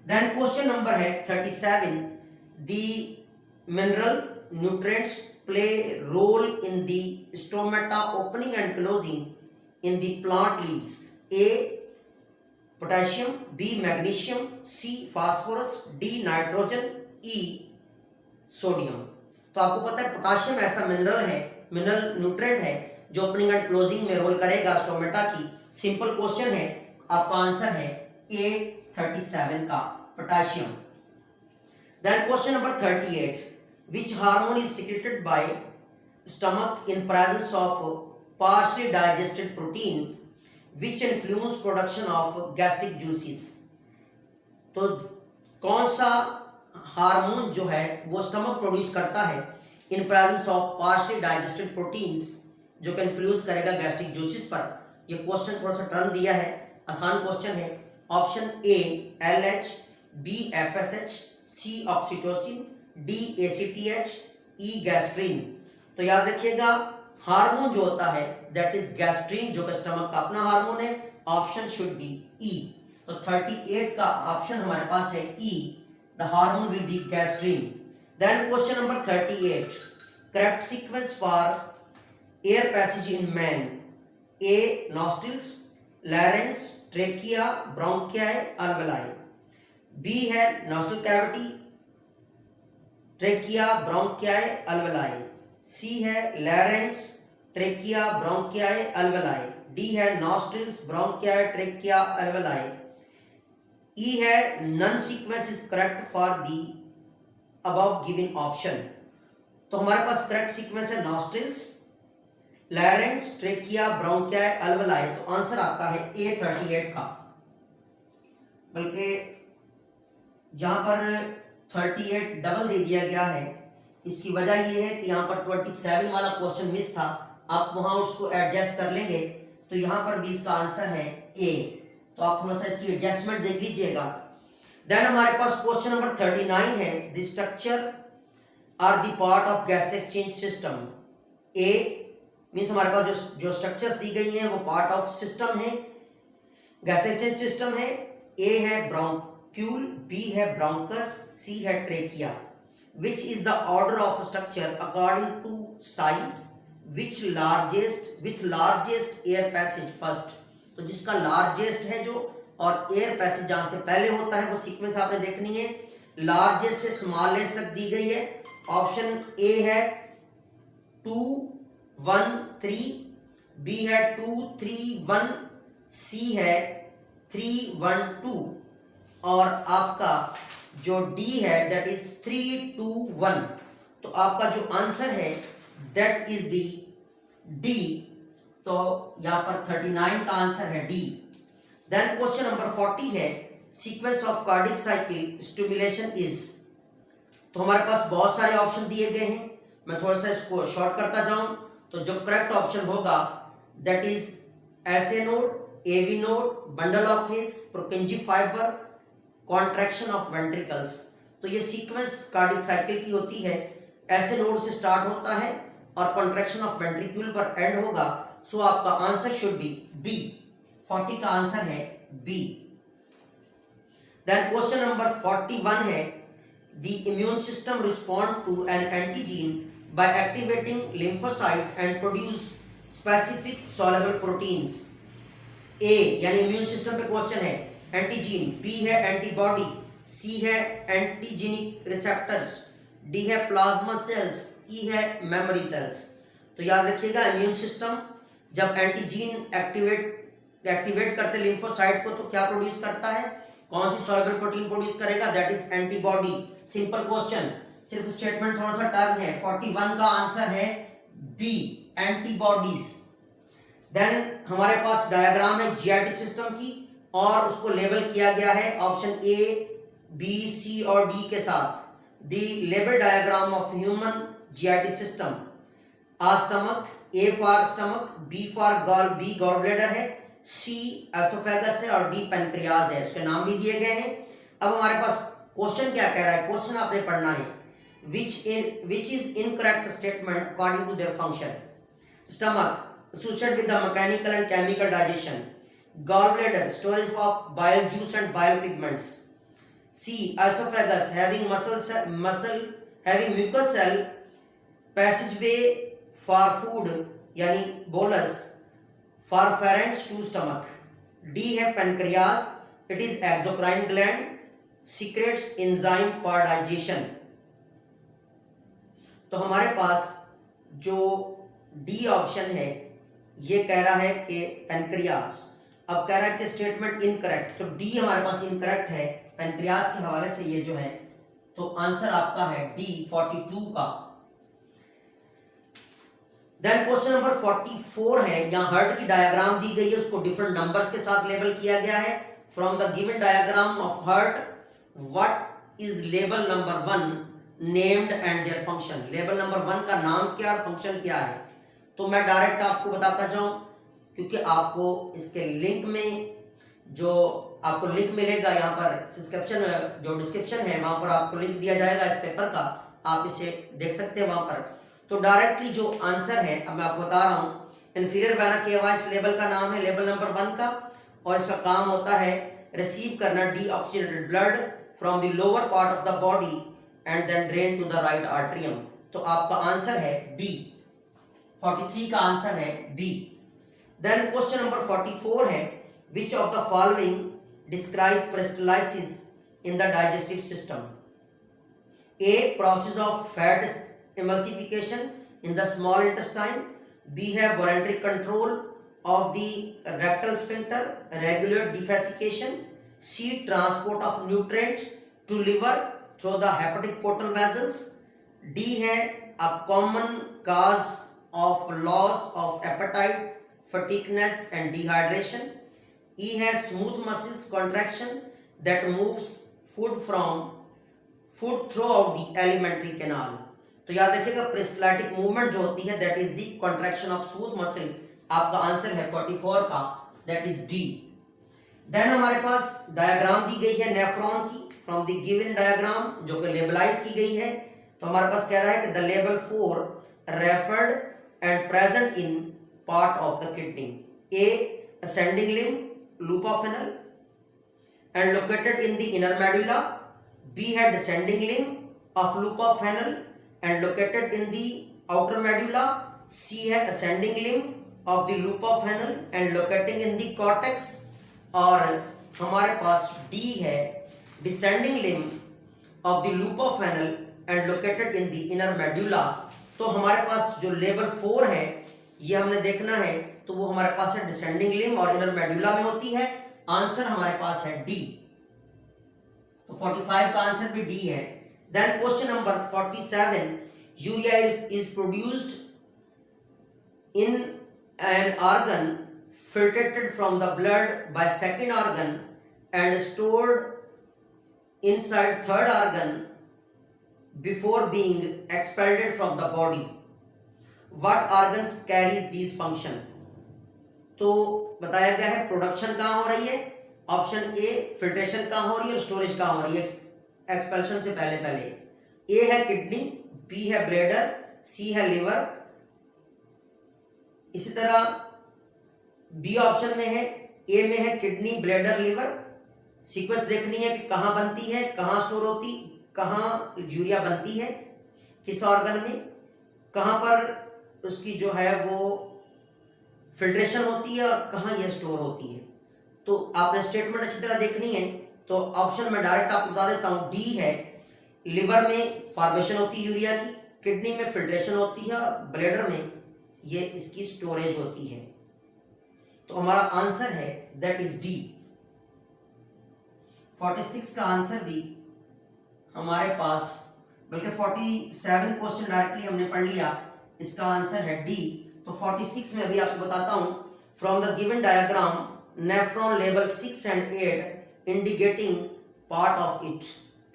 देन क्वेश्चन नंबर है 37, the mineral nutrients play role in the stomata opening and closing in the plant leaves. A potassium, B magnesium, C phosphorus, D nitrogen, E sodium. तो आपको पता है potassium ऐसा mineral है, mineral nutrient है जो opening and closing में role करेगा स्टोमेटा की। सिंपल क्वेश्चन है, आपका आंसर है ए 37 का potassium. Then question number 38, which hormone is secreted by stomach in presence of partially digested protein which influence production of gastric juices। तो कौन सा हार्मोन जो है वो स्टमक प्रोड्यूस करता है इन presence of partially digested proteins जो कि इन्फ्लुएंस करेगा गैस्ट्रिक जूसेस पर। ये क्वेश्चन थोड़ा सा टर्न दिया है, आसान क्वेश्चन है। Option A LH, B FSH, C oxytocin, D ACTH, E gastrin. तो याद रखिएगा हार्मोन जो होता है दैट इज गैस्ट्रिन जो कि स्टमक का अपना हार्मोन है, ऑप्शन शुड बी ई। तो 38 का ऑप्शन हमारे पास है E, the hormone will be gastrin. Then question number 38, correct sequence for air passage in man. A nostrils, larynx, trachea, bronchi, alveoli. B है nasal cavity, trachea, bronchi, alveoli. C है larynx, trachea, bronchi, alveoli. D है nostrils, bronchi, trachea, alveoli. E है none sequence is correct for the above given option. तो हमारे पास correct sequence है nostrils, larynx, trachea, bronchi, alveoli. तो answer आपका है ए 38 का। बल्कि जहां पर 38 डबल दे दिया गया है, इसकी वजह यह है कि यहाँ पर 27 वाला क्वेश्चन मिस था, आप वहां उसको एडजस्ट कर लेंगे तो यहाँ पर भी इसका आंसर है ए। तो आप थोड़ा सा इसकी एडजस्टमेंट देख लीजिएगा। देन हमारे पास क्वेश्चन नंबर 39 है, the structure are the part of gas exchange system. A means हमारे पास जो स्ट्रक्चर्स दी गई हैं वो पार्ट ऑफ सिस्टम है, गैस एक्सचेंज सिस्टम है। ए है ब्रोंक्यूल, बी है ब्रोंकस, सी है trachea. Which is the order of structure according to size? Which largest air passage first? तो जिसका लार्जेस्ट है जो और एयर पैसेज जहां से पहले होता है वो सीक्वेंस आपने देखनी है। लार्जेस्ट से स्मॉलेस्ट तक दी गई है। ऑप्शन ए है 2 1 3, बी है 2 3 1, सी है 3 1 2 और आपका जो डी है दैट इज 3 2 1। तो आपका जो आंसर है दैट इज दी डी। तो यहां पर 39 का आंसर है डी। देन क्वेश्चन नंबर 40 है, sequence of cardiac cycle stimulation is. तो हमारे पास बहुत सारे ऑप्शन दिए गए हैं, मैं थोड़ा सा इसको शॉर्ट करता जाऊं तो जो करेक्ट ऑप्शन होगा that is SA node, AV node, bundle of His, Purkinje fibre, contraction of ventricles. तो ये सीक्वेंस कार्डिक साइकिल की होती है, ऐसे नोड से स्टार्ट होता है और कॉन्ट्रैक्शन ऑफ वेंट्रिक्यूल पर एंड होगा। सो आपका आंसर शुड बी बी। 40 का आंसर है बी। देन क्वेश्चन नंबर 41 है, the immune system respond to an antigen by activating lymphocyte and produce specific soluble proteins. A यानी इम्यून सिस्टम पे क्वेश्चन है, एंटीजीन, B है एंटीबॉडी, सी है एंटीजेनिक रिसेप्टर्स, डी है plasma cells, ई है memory cells. तो याद रखिएगा इम्यून सिस्टम जब एंटीजीन एक्टिवेट करते लिम्फोसाइट को तो क्या प्रोड्यूस करता है, कौन सी सॉल्युबल प्रोटीन प्रोड्यूस करेगा, that is antibody. Simple question, सिर्फ स्टेटमेंट थोड़ा सा टर्म है। 41 का आंसर है बी, एंटीबॉडीज। देन हमारे पास डायग्राम है जीआईटी सिस्टम की और उसको लेबल किया गया है ऑप्शन ए बी सी और डी के साथ। The label diagram of human GIT system, a stomach, A for stomach, B for B gall bladder है, सी एसोफेगस है और डी पैनक्रियाज है। उसके नाम भी दिए गए हैं। अब हमारे पास क्वेश्चन क्या कह रहा है, क्वेश्चन आपने पढ़ना है, which is incorrect statement according to their function. Stomach associated with the mechanical and chemical digestion. Gallbladder storage of bile juice and bile pigments. C esophagus having having mucous cell passageway for food यानी bolus for pharynx to stomach. D है pancreas, it is exocrine gland, secretes enzyme for digestion. तो हमारे पास जो D option है ये कह रहा है कि पैनक्रियास। अब कह रहा है कि स्टेटमेंट इनकरेक्ट, तो डी हमारे पास इनकरेक्ट है पैनक्रियास के हवाले से ये जो है। तो आंसर आपका है डी 42 का। देन क्वेश्चन नंबर 44 है, यहाँ हार्ट की डायग्राम दी गई है, उसको डिफरेंट नंबर्स के साथ लेबल किया गया है। From the given diagram of heart what is label number 1 named and their function. Label number 1 का नाम क्या और फंक्शन क्या है, तो मैं डायरेक्ट आपको बताता जाऊं क्योंकि आपको इसके लिंक में जो आपको लिंक मिलेगा यहाँ पर सब्सक्रिप्शन जो डिस्क्रिप्शन है वहां पर आपको लिंक दिया जाएगा इस पेपर का, आप इसे देख सकते हैं वहां पर। तो डायरेक्टली जो आंसर है अब मैं आपको बता रहा हूँ, इंफीरियर वेना केवा इस लेबल का नाम है लेबल नंबर 1 का, और इसका काम होता है रिसीव करना deoxygenated blood from the lower part of the body and then drain to the right atrium. तो आपका आंसर है बी, 43 का आंसर है बी। देन क्वेश्चन नंबर 44 है विच of the following describe peristalsis in the digestive system. A, process of fat emulsification in the small intestine. B है voluntary control of the rectal sphincter, regular defecation. C, transport of nutrient to liver through the hepatic portal vessels. D है a common cause of loss of appetite, fatigueness and dehydration. E है smooth muscles contraction that moves food through out the alimentary canal. तो याद रखिएगा peristaltic movement जो होती है that is the contraction of smooth muscle. आपका answer है 44 का, दैट इज डी। देन हमारे पास डायग्राम दी गई है नेफ्रॉन की फ्रॉम द गिवन डायग्राम जो कि लेबलाइज की गई है। तो हमारे पास कह रहा है कि the level 4 referred and present in part of the kidney. A, ascending limb loop of Henle and located in the inner medulla. B है descending limb of loop of Frenel and located in the outer medulla. C है ascending limb of the loop of Frenel and locating in the cortex. और हमारे पास D है descending limb of the loop of Frenel and located in the inner medulla. तो हमारे पास जो level 4 है ये हमने देखना है, तो वो हमारे पास है descending limb और inner medulla में होती है। आंसर हमारे पास है D। तो 45 का आंसर भी डी है। Then question number 47, urea is produced in an organ filtrated from the blood by second organ and stored inside third organ before being expelled from the body. What organs carries these function? तो बताया गया है production कहाँ हो रही है। Option ए filtration कहाँ हो रही है और स्टोरेज कहाँ हो रही है एक्सपेल्शन से पहले। ए है किडनी, बी है ब्लैडर, सी है लिवर। इसी तरह बी ऑप्शन में है, ए में है किडनी ब्लैडर लिवर। सीक्वेंस देखनी है कि कहाँ बनती है, कहाँ स्टोर होती, कहाँ यूरिया बनती है, किस ऑर्गन में, कहाँ पर उसकी जो है वो फिल्ट्रेशन होती है और कहाँ यह स्टोर होती है। तो आपने स्टेटमेंट अच्छी तरह देखनी है। तो ऑप्शन में डायरेक्ट आपको बता देता हूँ, डी है लिवर में फॉर्मेशन होती है यूरिया की, किडनी में फिल्ट्रेशन होती है और ब्लैडर में ये इसकी स्टोरेज होती है। तो हमारा आंसर है दैट इज डी। 46 का आंसर भी हमारे पास, बल्कि 47 क्वेश्चन डायरेक्टली हमने पढ़ लिया, इसका आंसर है डी। तो 46 में अभी आपको बताता हूं, from the given diagram nephron level 6 and 8 indicating part of it.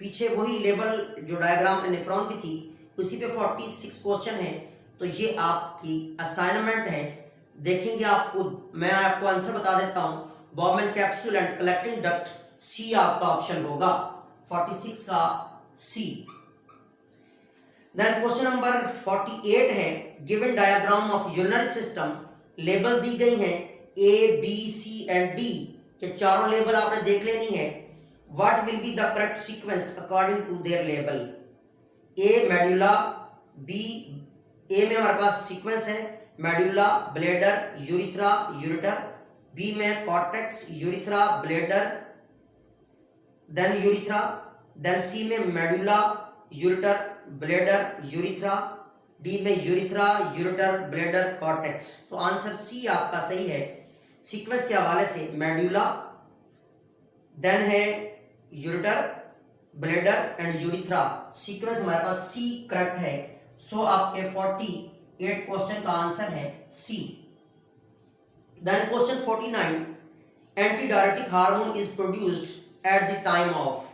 पीछे वही लेवल जो डायग्राम नेफ्रॉन की थी उसी पे 46 क्वेश्चन है। तो ये आपकी असाइनमेंट है, देखेंगे आप खुद। मैं आपको आंसर बता देता हूं, बॉबमैन कैप्सूल एंड कलेक्टिंग डक्ट, सी आपका ऑप्शन होगा, 46 का सी। देन क्वेश्चन नंबर 48 है, given diagram of urinary system, label दी गई हैं A B C and D, ये चारों लेबल आपने देख लेनी है। What will be the correct sequence according to their label. A medulla, B, A में हमारे पास सीक्वेंस है medulla bladder urethra ureter, B में cortex urethra bladder then urethra, then C में medulla ureter bladder urethra, D में urethra ureter bladder cortex. तो answer C आपका सही है। सीक्वेंस के हवाले से मेडुला, देन है ureter bladder and urethra, sequence हमारे पास सी करेक्ट है। सो आपके 48 क्वेश्चन का आंसर है C. Then question 49, antidiuretic hormone is produced at the time of,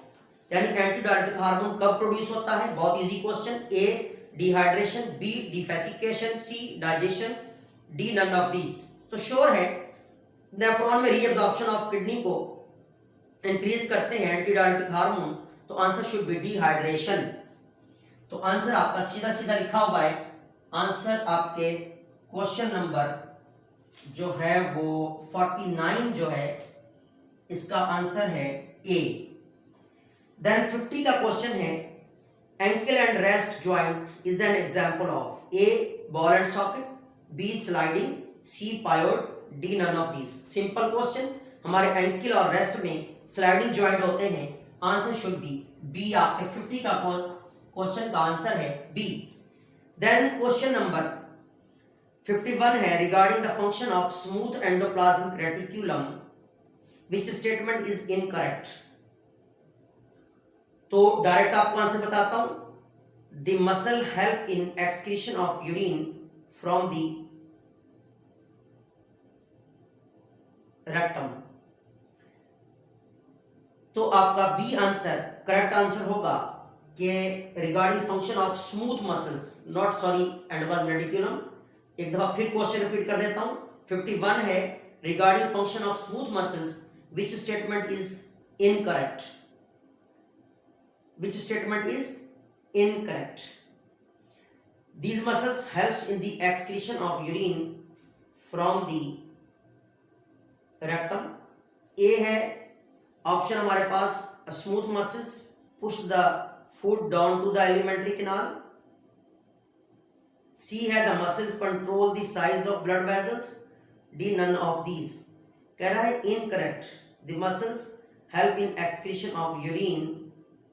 यानी एंटीडायरेटिक हार्मोन कब प्रोड्यूस होता है। बहुत easy question. A dehydration, B defecation, C digestion, D none of these. तो श्योर है नेफ्रॉन में रीअब्जॉर्प्शन ऑफ किडनी को increase करते हैं एंटीडायरेटिक हार्मोन, तो आंसर शुड बी डिहाइड्रेशन। तो आंसर आपका सीधा सीधा लिखा हुआ है। आंसर आपके क्वेश्चन नंबर जो है वो 49 जो है इसका आंसर है ए। देन 50 का क्वेश्चन है ankle and wrist joint is an example of a ball and socket, B sliding, C pivot, D none of these. Simple question, हमारे एंकल और रेस्ट में स्लाइडिंग जॉइंट होते हैं, आंसर शुड बी बी। आपके 50 का question का answer है B. Then question number 51 है regarding the function of smooth endoplasmic reticulum which statement is incorrect. तो डायरेक्ट आपको आंसर बताता हूं। The muscle help in excretion of urine from the rectum. तो आपका बी आंसर करेक्ट आंसर होगा कि regarding function of smooth muscles, not sorry endoplasmic reticulum. एक दफा फिर क्वेश्चन रिपीट कर देता हूं। 51 है regarding function of smooth muscles which statement is incorrect, which statement is incorrect? These muscles helps in the excretion of urine from the rectum. A है option हमारे पास smooth muscles push the food down to the alimentary canal. C है the muscles control the size of blood vessels. D none of these. कह रहा है incorrect, the muscles help in excretion of urine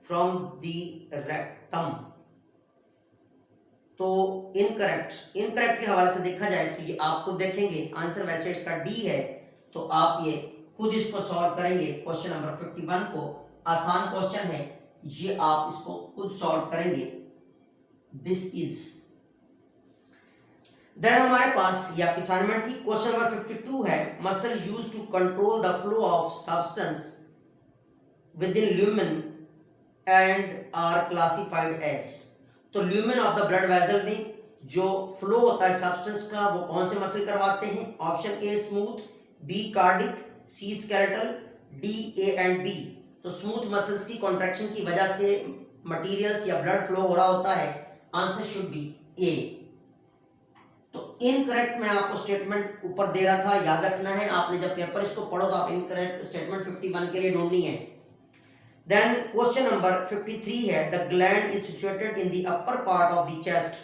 from the rectum. तो incorrect के हवाले से देखा जाए तो ये आप खुद देखेंगे, आंसर वैसे इसका डी है। तो आप ये खुद इसको सॉल्व करेंगे। क्वेश्चन नंबर 51 को आसान क्वेश्चन है, ये आप इसको खुद सॉल्व करेंगे। दिस इज देन हमारे पास ये आपकी असाइनमेंट थी। क्वेश्चन नंबर 52 है muscle use to control the flow of substance within lumen and are classified as. तो lumen of the blood vessel में जो फ्लो होता है सब्सटेंस का वो कौन से मसल करवाते हैं? Option A smooth, B cardiac, C skeletal, D A and B. तो स्मूथ मसल्स की कॉन्ट्रैक्शन की वजह से मटेरियल्स या ब्लड फ्लो हो रहा होता है, आंसर शुड बी ए। तो इनकरेक्ट मैं आपको स्टेटमेंट ऊपर दे रहा था, याद रखना है। आपने जब पेपर इसको पढ़ो तो आप इनकरेक्ट स्टेटमेंट 51 के लिए ढूंढनी है। Then question number 53 है the gland is situated in the upper part of the chest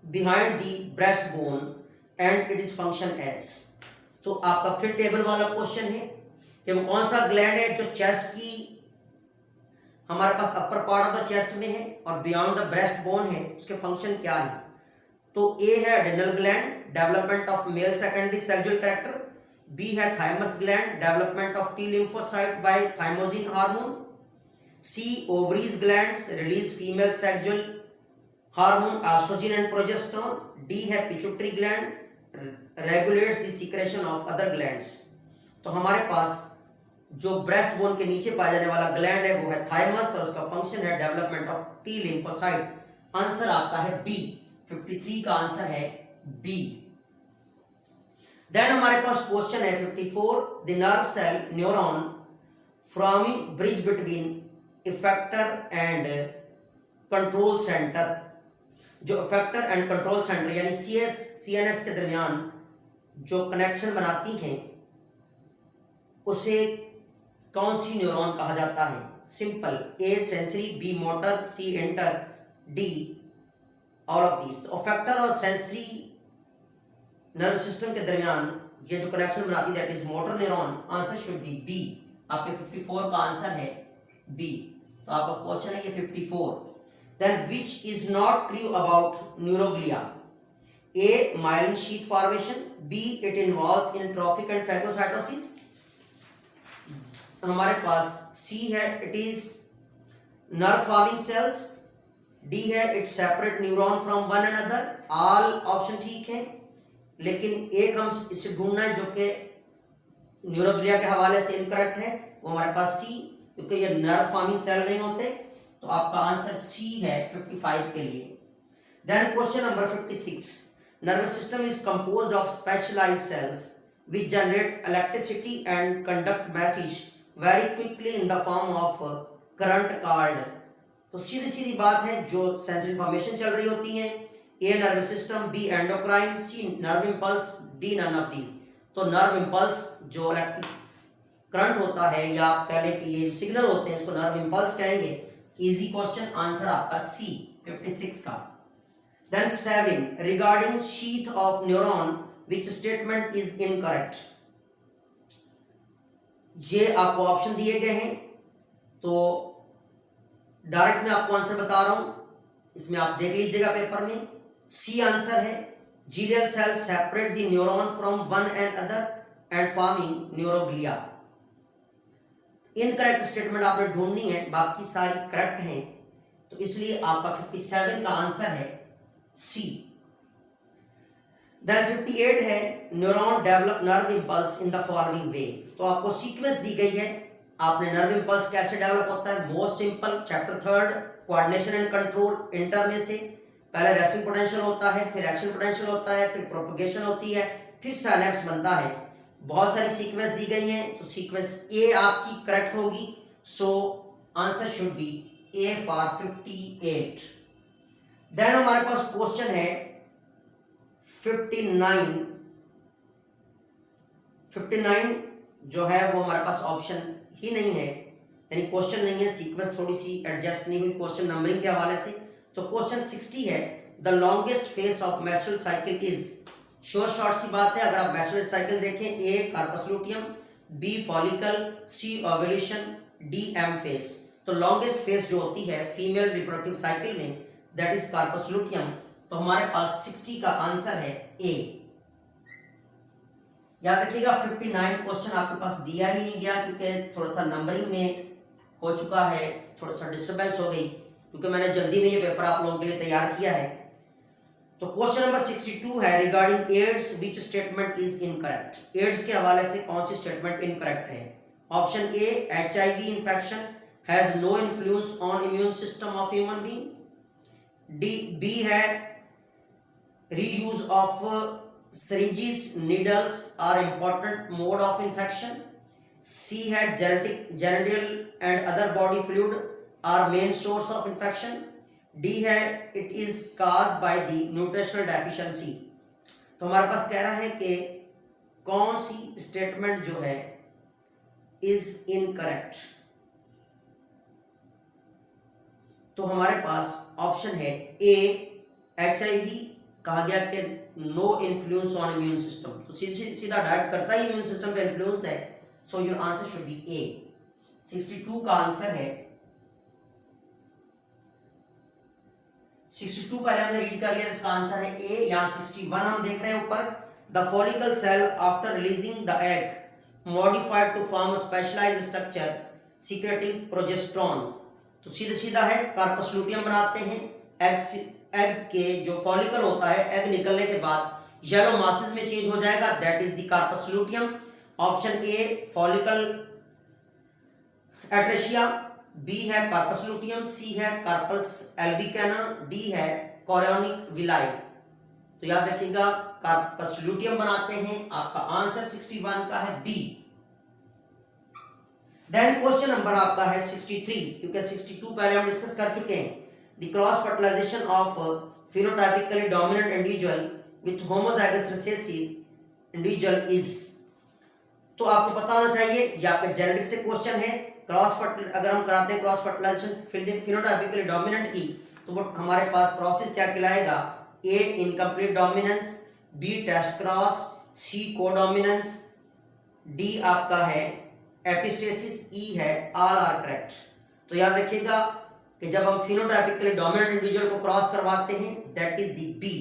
behind the breastbone and it is function as। तो आपका फिर टेबल वाला क्वेश्चन है कि वो कौन सा ग्लैंड है जो चेस्ट की हमारे पास upper part of the chest में है और बियॉन्ड द ब्रेस्ट बोन है, उसके फंक्शन क्या है? तो ए है adrenal gland, development of male secondary sexual character. B है thymus gland, development of T lymphocyte by thymosin hormone. C ovaries glands, release female sexual hormone oestrogen and progesterone. D है pituitary gland, regulates the secretion of other glands. तो हमारे पास जो breast bone के नीचे पाया जाने वाला ग्लैंड है वो है थाइमस और उसका फंक्शन है development of T lymphocyte. Answer आपका है बी। 53 का आंसर है बी। देन हमारे पास क्वेश्चन है 54 the nerve cell neuron forming bridge between effector and control centre. जो इफेक्टर एंड कंट्रोल सेंटर यानी सीएनएस के दरमियान जो कनेक्शन बनाती हैं उसे कौन सी न्यूरॉन कहा जाता है? Simple, A sensory, B motor, C inter, D all of these. तो इफेक्टर और सेंसरी नर्व सिस्टम के दरमियान ये जो कनेक्शन बनाती है that is motor neuron. Answer should be B. आपके 54 का आंसर है बी। तो आपका क्वेश्चन है ये 54। Then which is not true about neuroglia? A myelin sheath formation, B it involves in trophic and phagocytosis. हमारे पास सी है it is nerve forming cells. D है it separate neuron from one another. All option ठीक है, लेकिन एक हम इससे ढूंढना है जो कि न्यूरोग्लिया के हवाले से इनकरेक्ट है, वो हमारे पास सी, क्योंकि ये नर्व फॉर्मिंग सेल नहीं होते। तो आपका आंसर सी है 55 के लिए। Then question number 56 nervous system is composed of specialised cells which generate electricity and conduct message very quickly in the form of current called। तो सीधी सीधी बात है, जो सेंसरी इंफॉर्मेशन चल रही होती है, A nervous system, B endocrine, C nerve impulse, D none of these. तो nerve impulse जो करंट होता है या आप कह लें कि ये सिग्नल होते हैं, इसको नर्व इंपल्स कहेंगे। इजी क्वेश्चन, आंसर आपका सी 56 का। Then 7 regarding sheath of neuron which statement is incorrect. ये आपको ऑप्शन दिए गए हैं, तो डायरेक्ट मैं आपको आंसर बता रहा हूं, इसमें आप देख लीजिएगा पेपर में। सी आंसर है, glial cell separate the neuron from one and other and forming neuroglia. Incorrect statement आपने ढूंढनी है, बाकी सारी करेक्ट हैं, तो इसलिए आपका 57 का आंसर है सी। देन 58 है neuron develop nerve impulse in the following वे। तो आपको सीक्वेंस दी गई है, आपने नर्व इंपल्स कैसे डेवलप होता है। Most simple, chapter 3 coordination and control, inter में से पहले रेस्टिंग पोटेंशियल होता है, फिर एक्शन पोटेंशियल होता है, फिर प्रोपगेशन होती है, फिर साइनेप्स बनता है। बहुत सारी सीक्वेंस दी गई हैं, तो सीक्वेंस ए आपकी करेक्ट होगी। So answer should be A for 58। देन हमारे पास क्वेश्चन है 59। 59 जो है वो हमारे पास ऑप्शन ही नहीं है, यानी क्वेश्चन नहीं है, सीक्वेंस थोड़ी सी एडजस्ट नहीं हुई क्वेश्चन नंबरिंग के हवाले से। तो क्वेश्चन 60 है the longest phase of menstrual cycle is. Short सी बात है, अगर आप मेस्ट्रुअल साइकिल देखें, A corpus luteum, B follicle, C ovulation, D M phase. तो लॉन्गेस्ट फेज जो होती है फीमेल रिप्रोडक्टिव साइकिल में, दैट इज कार्पस लूटियम। तो हमारे पास 60 का आंसर है ए। याद रखिएगा 59 क्वेश्चन आपके पास दिया ही नहीं गया, क्योंकि थोड़ा सा नंबरिंग में हो चुका है, थोड़ा सा डिस्टर्बेंस हो गई, क्योंकि मैंने जल्दी में ये पेपर आप लोगों के लिए तैयार किया है। तो क्वेश्चन नंबर 62 है regarding AIDS which statement is incorrect. AIDS के हवाले से कौन सी स्टेटमेंट इनकरेक्ट है। Option A HIV infection has no influence on immune system of human being. B है reuse of syringes needles are important mode of infection। C है genital and other body fluid are main source of infection। D है it is caused by the nutritional deficiency। तो हमारे पास कह रहा है कि कौन सी स्टेटमेंट जो है is incorrect। तो हमारे पास ऑप्शन है A HIV कहा गया कि no influence on immune system, तो सीधा डायरेक्ट करता ही इम्यून सिस्टम पे इन्फ्लुएंस है। So your answer should be A. 62 का आंसर है, 62 पहले हमने रीड कर लिया, इसका आंसर है ए। यहां 61 हम देख रहे हैं ऊपर, the follicle cell after releasing the egg modified to form specialised structure secreting progesterone. तो सीधा है कार्पस लूटियम बनाते हैं। एग के जो फॉलिकल होता है, एग निकलने के बाद येलो मासेस में चेंज हो जाएगा, that is the corpus luteum. Option A follicle atresia, B है कार्पस लूटियम, सी है कार्पस एल्बिकाना, डी है कोरियोनिक विलाई। तो याद रखिएगा कार्पस लूटियम बनाते हैं, आपका आंसर 61 का है बी। देन क्वेश्चन नंबर आपका है 63, क्योंकि 62 पहले हम डिस्कस कर चुके हैं। The cross fertilization of phenotypically dominant individual with homozygous recessive individual is। तो आपको पता होना चाहिए, ये आपका जेनेटिक्स से क्वेश्चन है। अगर हम कराते हैं क्रॉस फर्टिलाइजेशन फिनोटाइपिकली डोमिनेंट की, तो वो हमारे पास प्रोसेस क्या कहलाएगा। A incomplete dominance, B test cross, C codominance, D आपका है एपिस्टेसिस, ई है ऑल आर करेक्ट। तो याद रखिएगा कि जब हम फिनोटाइपिकली डोमिनेंट इंडिविजुअल को क्रॉस करवाते हैं, दैट इज द बी।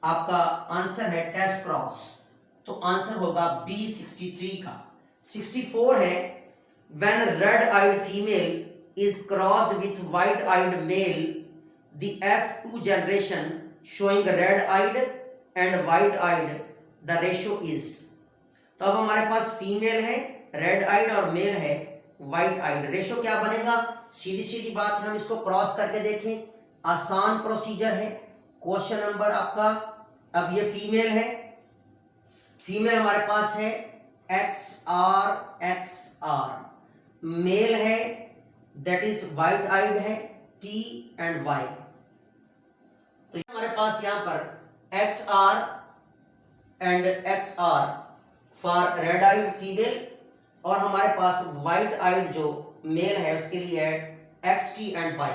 आपका आंसर है टेस्ट क्रॉस, तो आंसर होगा बी 63 का। 64 है when red eyed female is crossed with white eyed male the F2 generation showing red eyed and white eyed the ratio is. तो अब हमारे पास फीमेल है रेड आइड और मेल है वाइट आइड, रेशियो क्या बनेगा। सीधी बात है, हम इसको क्रॉस करके देखें, आसान प्रोसीजर है। क्वेश्चन नंबर आपका, अब ये फीमेल है, फीमेल हमारे पास है XR, मेल है दैट इज वाइट आइड है T एंड Y। तो हमारे पास यहां पर XR and XR for red eyed female, और हमारे पास वाइट आइड जो मेल है उसके लिए है XT एंड Y।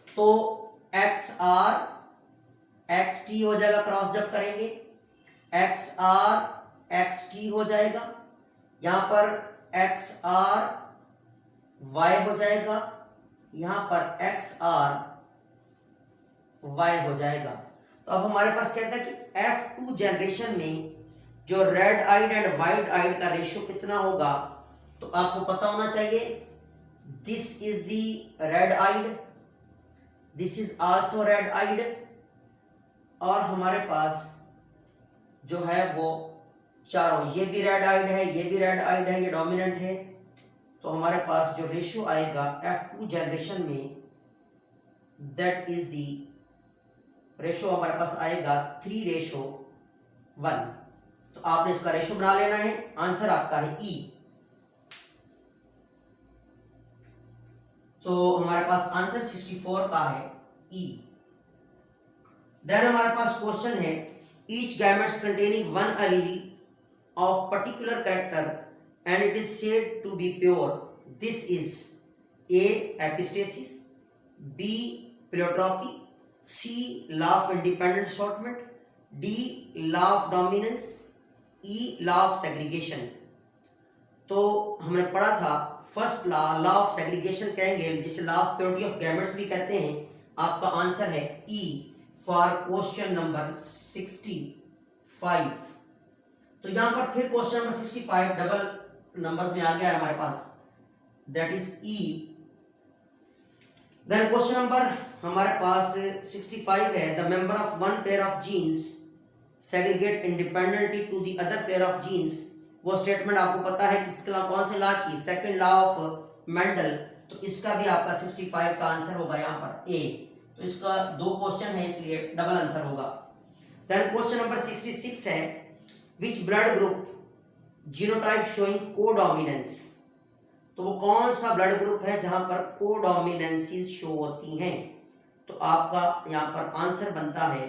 तो XR XT हो जाएगा, क्रॉस जब करेंगे XR XT हो जाएगा, यहां पर XR Y हो जाएगा, यहां पर XR Y हो जाएगा। तो अब हमारे पास कहता है कि F2 जनरेशन में जो red eyed and white eyed का रेशियो कितना होगा। तो आपको पता होना चाहिए this is the red eyed, this is also red eyed, और हमारे पास जो है वो चारों, ये भी रेड आइड है, ये भी रेड आइड है, ये डोमिनेंट है। तो हमारे पास जो रेशियो आएगा F2 जनरेशन में, दैट इज द रेशियो हमारे पास आएगा 3:1। तो आपने इसका रेशियो बना लेना है। आंसर आपका है E। तो हमारे पास आंसर 64 का है E। देन हमारे पास क्वेश्चन है each gametes containing one allele of particular character and it is said to be pure. This is A epistasis, B pleiotropy, C law of independent assortment, D law of dominance, E law of segregation. तो हमने पढ़ा था first law, law of segregation कहेंगे, जिसे law of purity of gametes भी कहते हैं। आपका आंसर है E फॉर क्वेश्चन नंबर 65। तो यहां पर फिर क्वेश्चन नंबर 65 डबल नंबर्स में आ गया है हमारे पास, that is E। Then question number हमारे पास 65 है the member of one pair of genes segregate independently to the other pair of genes. वो स्टेटमेंट आपको पता है किसके लॉ, कौन से लॉ की, सेकंड लॉ ऑफ मेंडल। तो इसका भी आपका 65 का आंसर होगा यहाँ पर A। तो इसका दो क्वेश्चन है इसलिए डबल आंसर होगा। देन क्वेश्चन नंबर 66 है which blood group genotype showing codominance. तो वो कौन सा ब्लड ग्रुप है जहां पर कोडोमिनेंसीज शो होती हैं। तो आपका यहाँ पर आंसर बनता है,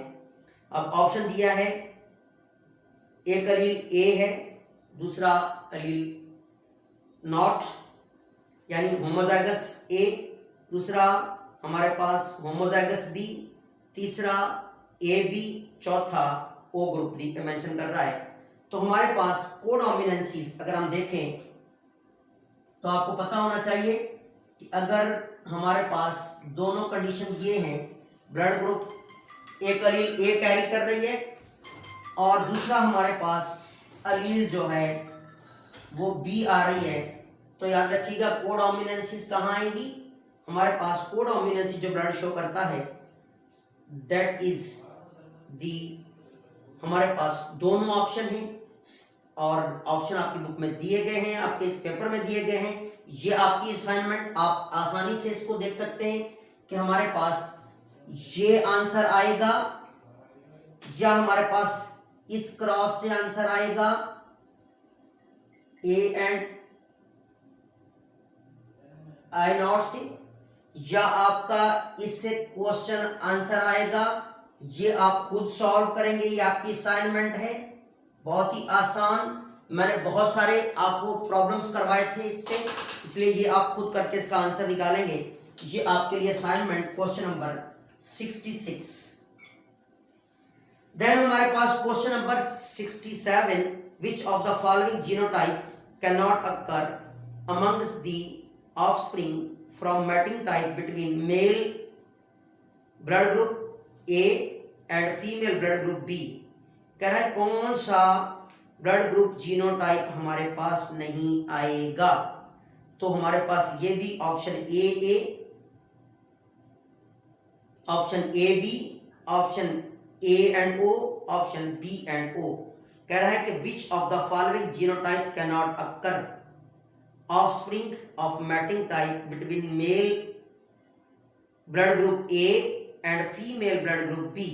अब ऑप्शन दिया है, एक एलील A है, दूसरा एलील नॉट यानी होमोजाइगस A, दूसरा हमारे पास होमोजाइगस B, तीसरा AB, चौथा O ग्रुप मेंशन कर रहा है। तो हमारे पास कोडोमिनेंसीज अगर हम देखें तो आपको पता होना चाहिए कि अगर हमारे पास दोनों कंडीशन ये हैं, ब्लड ग्रुप एक एलील A कैरी कर रही है और दूसरा हमारे पास एलील जो है वो B आ रही है, तो याद रखिएगा कोडोमिनेंसीज कहाँ आएंगी। हमारे पास कोडोमिनेंसी जो ब्लड शो करता है दैट इज दी, हमारे पास दोनों ऑप्शन हैं और ऑप्शन आपकी बुक में दिए गए हैं, आपके इस पेपर में दिए गए हैं। ये आपकी असाइनमेंट, आप आसानी से इसको देख सकते हैं कि हमारे पास ये आंसर आएगा या हमारे पास इस क्रॉस से आंसर आएगा A एंड I नॉट से, या आपका इससे क्वेश्चन आंसर आएगा। ये आप खुद सॉल्व करेंगे, ये आपकी असाइनमेंट है, बहुत ही आसान। मैंने बहुत सारे आपको प्रॉब्लम्स करवाए थे इस पे, इसलिए ये आप खुद करके इसका आंसर निकालेंगे। ये आपके लिए असाइनमेंट क्वेश्चन नंबर 66। देन हमारे पास question number 67 which of the following genotype can not occur amongst the offspring from mating type between male blood group A and female blood group B। कह रहा है कौन सा ब्लड ग्रुप जीनोटाइप हमारे पास नहीं आएगा। तो हमारे पास ये भी option A, option A B, option A and O, option B and O। कह रहा है कि which of the following genotype can not occur offspring of mating type between male blood group A and female blood group B।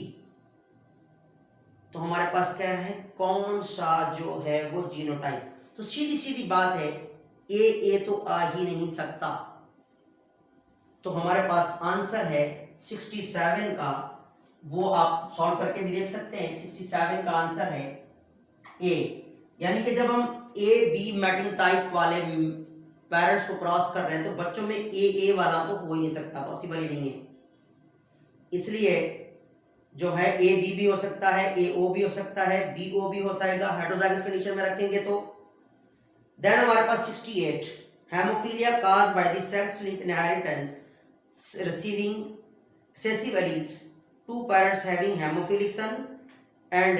तो हमारे पास क्या है, कौन सा जो है वो जीनोटाइप। तो सीधी सीधी बात है A तो आ ही नहीं सकता। तो हमारे पास आंसर है 67 का, वो आप सॉल्व करके भी देख सकते हैं। 67 का आंसर है A। यानी कि जब हम ए बी मैटिंग टाइप वाले पेरेंट्स को क्रॉस कर रहे हैं तो बच्चों में ए वाला तो हो ही नहीं सकता, पॉसिबल ही नहीं है। इसलिए जो है ए बी भी हो सकता है, ए ओ भी हो सकता है, बी ओ भी हो जाएगा हेटेरोजाइगस कंडीशन में रखेंगे तो। देन हमारे पास 68 haemophilia caused by the sex linked inheritance receiving recessive alleles, two parents having hemophilic son and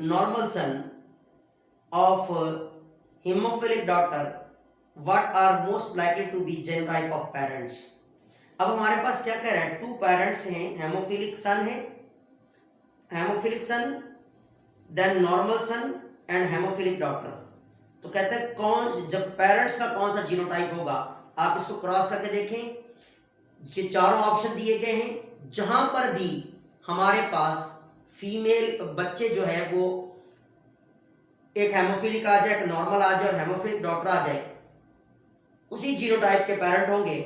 normal son of hemophilic daughter, what are most likely to be genotype of parents। अब हमारे पास क्या कह रहे हैं, two parents हैं, haemophilic son है, haemophilic son, then normal son and haemophilic daughter. तो कहते हैं कौन, जब पेरेंट्स का कौन सा जीनोटाइप होगा, आप इसको क्रॉस करके देखें। ये चारों ऑप्शन दिए गए हैं, जहां पर भी हमारे पास फीमेल बच्चे जो है वो एक हेमोफिलिक आ जाए, एक नॉर्मल आ जाए और हेमोफिलिक डॉटर आ जाए, उसी जीनोटाइप के पेरेंट होंगे,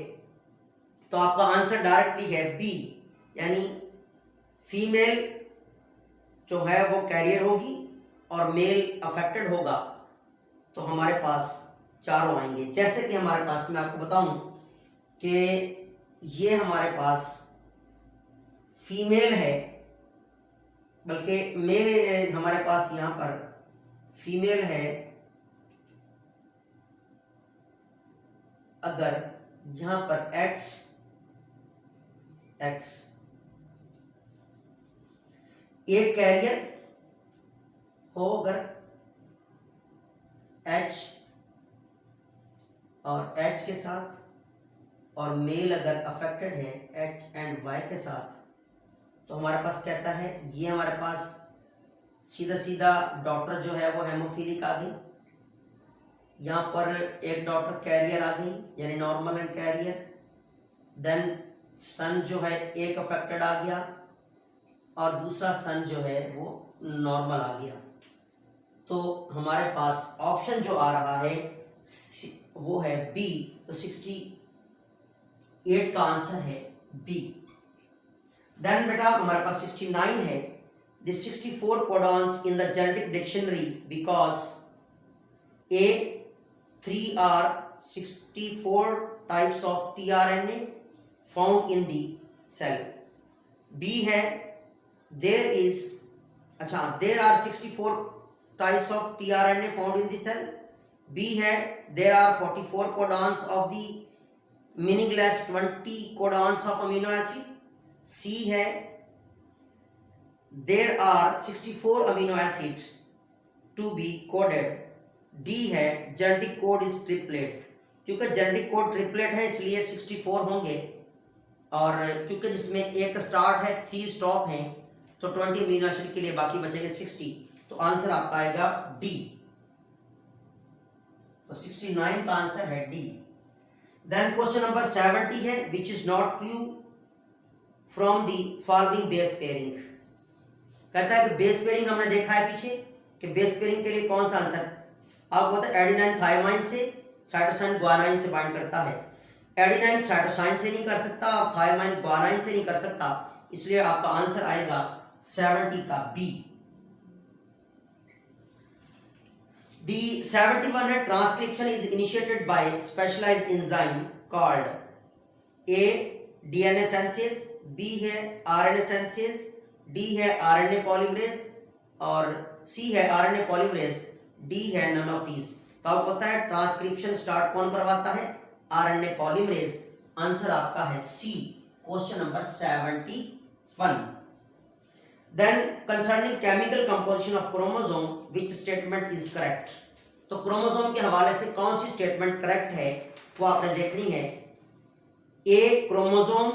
तो आपका आंसर डायरेक्टली है बी, यानी फीमेल जो है वो कैरियर होगी और मेल अफेक्टेड होगा, तो हमारे पास चारों आएंगे। जैसे कि हमारे पास, मैं आपको बताऊं कि ये हमारे पास फीमेल है, बल्कि मेल हमारे पास यहाँ पर फीमेल है। अगर यहाँ पर X एक कैरियर हो, अगर H और H के साथ, और मेल अगर अफेक्टेड है H एंड Y के साथ, तो हमारे पास कहता है ये हमारे पास सीधा सीधा डॉटर जो है वो हेमोफिलिक आ गई, यहाँ पर एक डॉटर कैरियर आ गई यानी नॉर्मल एंड कैरियर, देन सन जो है एक अफेक्टेड आ गया और दूसरा सन जो है वो नॉर्मल आ गया। तो हमारे पास ऑप्शन जो आ रहा है वो है बी, तो 68 का आंसर है बी। देन बेटा हमारे पास 69 है, the 64 codons in the genetic dictionary because A 3 are 64 types of tRNA found in the cell, B है there are 64 types of tRNA found in the cell, B है there are 44 codons of the meaningless 20 codons of amino acid, C है there are 64 amino acid to be coded, D है genetic code is triplet, क्योंकि genetic code triplet है इसलिए 64 होंगे, और क्योंकि जिसमें एक स्टार्ट है 3 स्टॉप हैं, तो 20 अमीनो एसिड के लिए बाकी बचेंगे 60, तो आंसर आपका आएगा डी। तो 69 का आंसर है डी। देन क्वेश्चन नंबर 70 है, विच is not true from the following base pairing. कहता है कि बेस पेयरिंग हमने देखा है पीछे कि बेस पेयरिंग के लिए कौन सा आंसर, आपको पता है एडेनाइन थायमाइन से साइटोसाइन ग्वानाइन से बाइंड करता है, एडेनाइन साइटोसाइन से नहीं कर सकता और थायमाइन ग्वानाइन से नहीं कर सकता, इसलिए आपका आंसर आएगा 70 का बी। The 71 है, transcription is initiated by specialised enzyme called A DNA synthesis, B है आरएनए सिंथेसिस, डी है आरएनए पॉलीमरेज और सी है आरएनए पॉलीमरेज, डी है नन ऑफ दीज। तो आपको पता है ट्रांसक्रिप्शन स्टार्ट कौन करवाता है, आरएनए पॉलीमरेज। आंसर आपका है C, question number 71। Then concerning chemical composition of chromosome which statement is correct. तो क्रोमोसोम के हवाले से कौन सी स्टेटमेंट करेक्ट है वो आपने देखनी है। A chromosome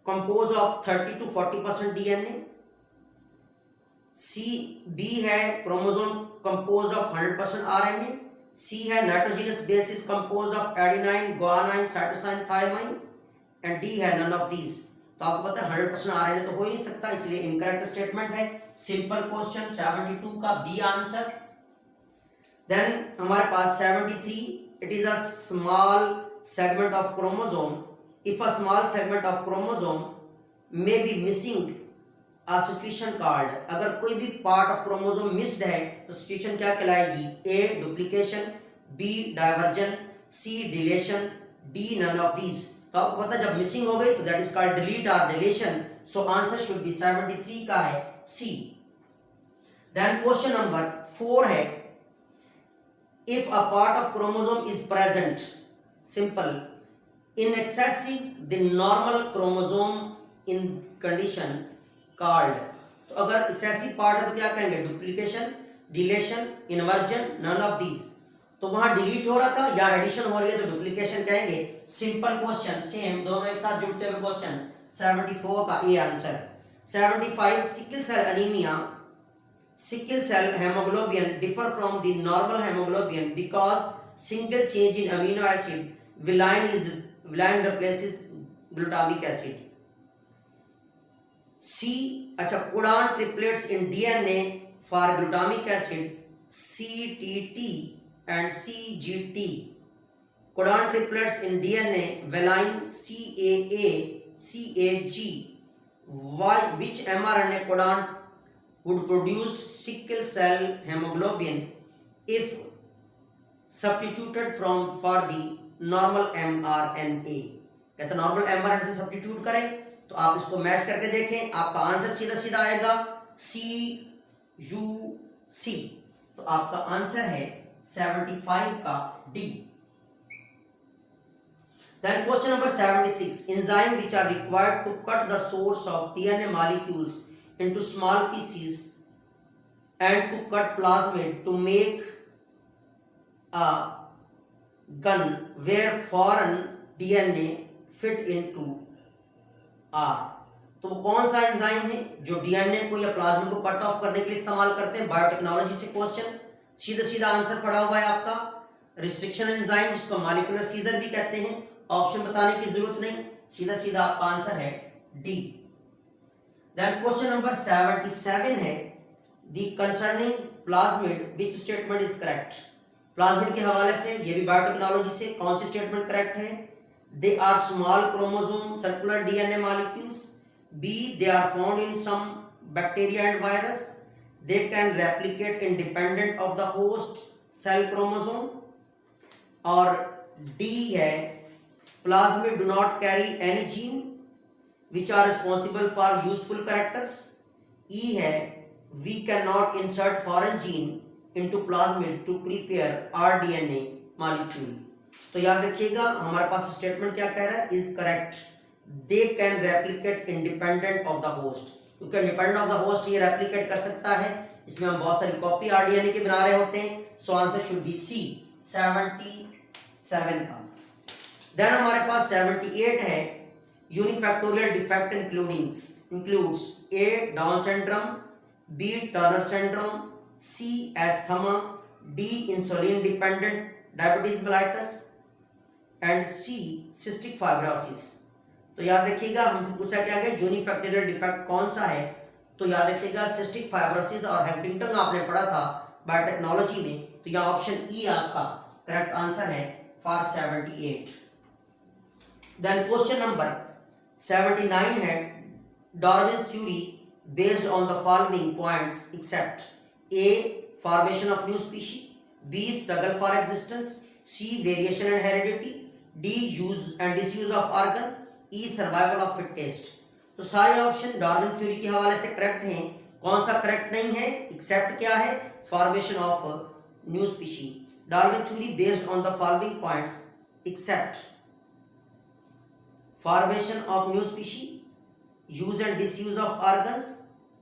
compose of 30 to 40% DNA, C B है chromosome composed of 100% RNA, C है nitrogenous base is composed of adenine guanine cytosine thymine and D है नन ऑफ दीज। तो आपको पता है 100% आरएनए तो हो ही नहीं सकता, इसलिए इनकरेक्ट स्टेटमेंट है। सिंपल क्वेश्चन 72 का बी आंसर। देन हमारे पास 73, it is a small segment of chromosome, if a small segment of chromosome may be missing situation called, अगर कोई भी पार्ट ऑफ क्रोमोसोम मिस्ड है तो सिचुएशन क्या कहलाएगी? A duplication, B diversion, C deletion, D none of these. तो आपको पता है जब मिसिंग हो गई तो दैट इज कॉल्ड डिलीट और deletion. So answer should be 73 का है सी। देन क्वेश्चन नंबर 4 है, if a part of chromosome is present, simple, in excessive the normal chromosome in condition called, तो अगर एक्सेसिव पार्ट है तो क्या कहेंगे? Duplication, deletion, inversion, none of these. तो वहां डिलीट हो रहा था या एडिशन हो रही है तो डुप्लीकेशन कहेंगे। सिंपल क्वेश्चन, सेम दोनों एक साथ जुड़ते हुए क्वेश्चन। 74 का A answer. 75 sickle cell anaemia, sickle cell hemoglobin differ from the normal hemoglobin because single change in amino acid valine replaces glutamic acid. C, अच्छा, codon triplets in DNA for glutamic acid CTT and CGT. Codon triplets in DNA valine CAA CAG. Which mRNA codon would produce sickle cell hemoglobin if substituted for the normal mRNA? कहते normal mRNA से substitute करें तो आप इसको match करके देखें, आपका answer सीधा सीधा आएगा CUC। तो आपका आंसर है 75 का D. Then question number 76, enzyme which are required to cut the source of DNA molecules into small pieces and to cut plasmid to make a gun where foreign DNA fit into R। तो वो कौन सा enzyme है जो DNA को या plasmid को cut off करने के लिए इस्तेमाल करते हैं? बायोटेक्नोलॉजी से क्वेश्चन, सीधा सीधा आंसर पड़ा हुआ है आपका। रिस्ट्रिक्शन एंजाइम, जिसको मॉलिक्यूलर सीजर भी कहते हैं, ऑप्शन बताने की जरूरत नहीं, सीधा सीधा आपका आंसर है डी। Then question number 77 है, the concerning plasmid which statement is correct? Plasmid के हवाले से, ये भी बायोटेक्नोलॉजी से, कौन सी स्टेटमेंट करेक्ट है? They are small chromosome circular DNA molecules. B, they are found in some bacteria and virus. They can replicate independent of the host cell chromosome. और D है, plasmid do not carry any gene which are responsible for useful characters. E है, we cannot insert foreign gene into plasmid to prepare rDNA molecule. तो याद रखिएगा हमारे पास statement क्या कह रहा है? Is correct, they can replicate independent of the host, क्योंकि इंडिपेंडेंट ऑफ द होस्ट ये रेप्लिकेट कर सकता है। इसमें हम बहुत सारी कॉपी rDNA के बना रहे होते हैं। So answer should be C 77 का। देन हमारे पास 78 है, unifactorial defect includes A, Down syndrome, B, Turner syndrome, C, asthma, D, insulin dependent diabetes mellitus and C, cystic fibrosis। तो याद रखिएगा हमसे पूछा क्या गया, यूनिफैक्टोरियल डिफेक्ट कौन सा है? तो याद रखिएगा सिस्टिक फाइब्रोसिस और हंटिंगटन आपने पढ़ा था बायोटेक्नोलॉजी में, तो यह ऑप्शन ई आपका करेक्ट आंसर है फॉर 78। देन क्वेश्चन नंबर 79 है, Darwin's theory based on the following points accept A, formation of new species, B, struggle for existence, C, variation and heredity, D, use and disuse of organ, E, survival of fittest। तो सारे option Darwin theory के हवाले से correct हैं। कौन सा correct नहीं है? एक्सेप्ट क्या है? Formation of new species. Darwin theory based on the following points accept formation of new species, use and disuse of organs.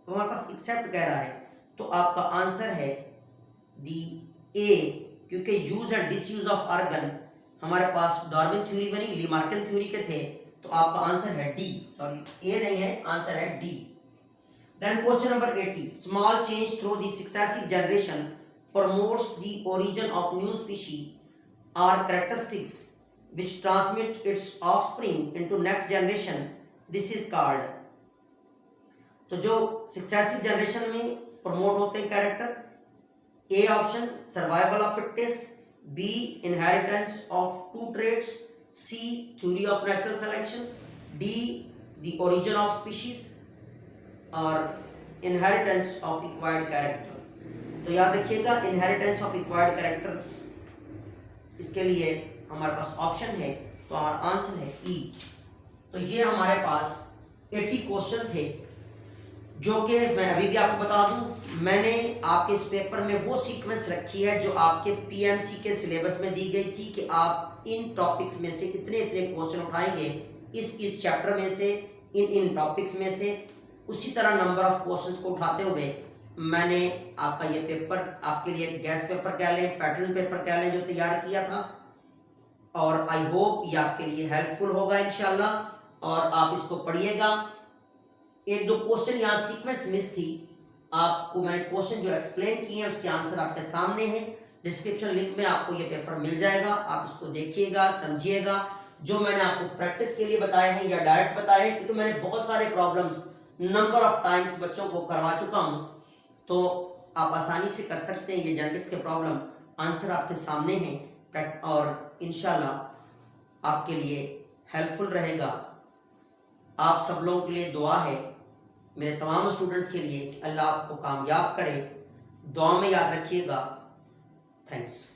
तो हमारे पास एक्सेप्ट कह रहा है, तो आपका आंसर है दी ए, क्योंकि use and disuse of organ हमारे पास डार्विन थ्योरी बनी, लीमार्कन थ्योरी के थे, तो आपका आंसर है डी। सॉरी ए नहीं है, आंसर है D. Then question number 80, small change through the successive generation promotes the origin of new species are characteristics which transmit its offspring into next generation, this is called. तो जो successive generation में promote होते हैं character, A option survival of fittest, B inheritance of two traits, C theory of natural selection, D the origin of species और inheritance of acquired character. तो याद रखिएगा inheritance of acquired characters, इसके लिए हमारे पास ऑप्शन है, तो हमारा आंसर है ई। तो ये हमारे पास 80 क्वेश्चन थे, जो कि मैं अभी भी आपको बता दूं, मैंने आपके इस पेपर में वो सीक्वेंस रखी है जो आपके पीएमसी के सिलेबस में दी गई थी कि आप इन टॉपिक्स में से इतने इतने क्वेश्चन उठाएंगे, इस चैप्टर में से, इन टॉपिक्स में से। उसी तरह नंबर ऑफ क्वेश्चंस को उठाते हुए मैंने आपका ये पेपर आपके लिए गैस पेपर कह लें, पैटर्न पेपर कह लें, जो तैयार किया था। और आई होप ये आपके लिए हेल्पफुल होगा इंशाल्लाह, और आप इसको पढ़िएगा। एक दो क्वेश्चन यहाँ सीक्वेंस मिस थी, आपको मैंने क्वेश्चन जो एक्सप्लेन किए हैं उसके आंसर आपके सामने हैं। डिस्क्रिप्शन लिंक में आपको ये पेपर मिल जाएगा, आप इसको देखिएगा, समझिएगा। जो मैंने आपको प्रैक्टिस के लिए बताए हैं या डायरेक्ट बताए, क्योंकि मैंने बहुत सारे प्रॉब्लम्स नंबर ऑफ टाइम्स बच्चों को करवा चुका हूँ, तो आप आसानी से कर सकते हैं। ये जेनेटिक्स के प्रॉब्लम आंसर आपके सामने हैं, और इंशाल्लाह आपके लिए हेल्पफुल रहेगा। आप सब लोगों के लिए दुआ है, मेरे तमाम स्टूडेंट्स के लिए, कि अल्लाह आपको कामयाब करे। दुआ में याद रखिएगा। थैंक्स।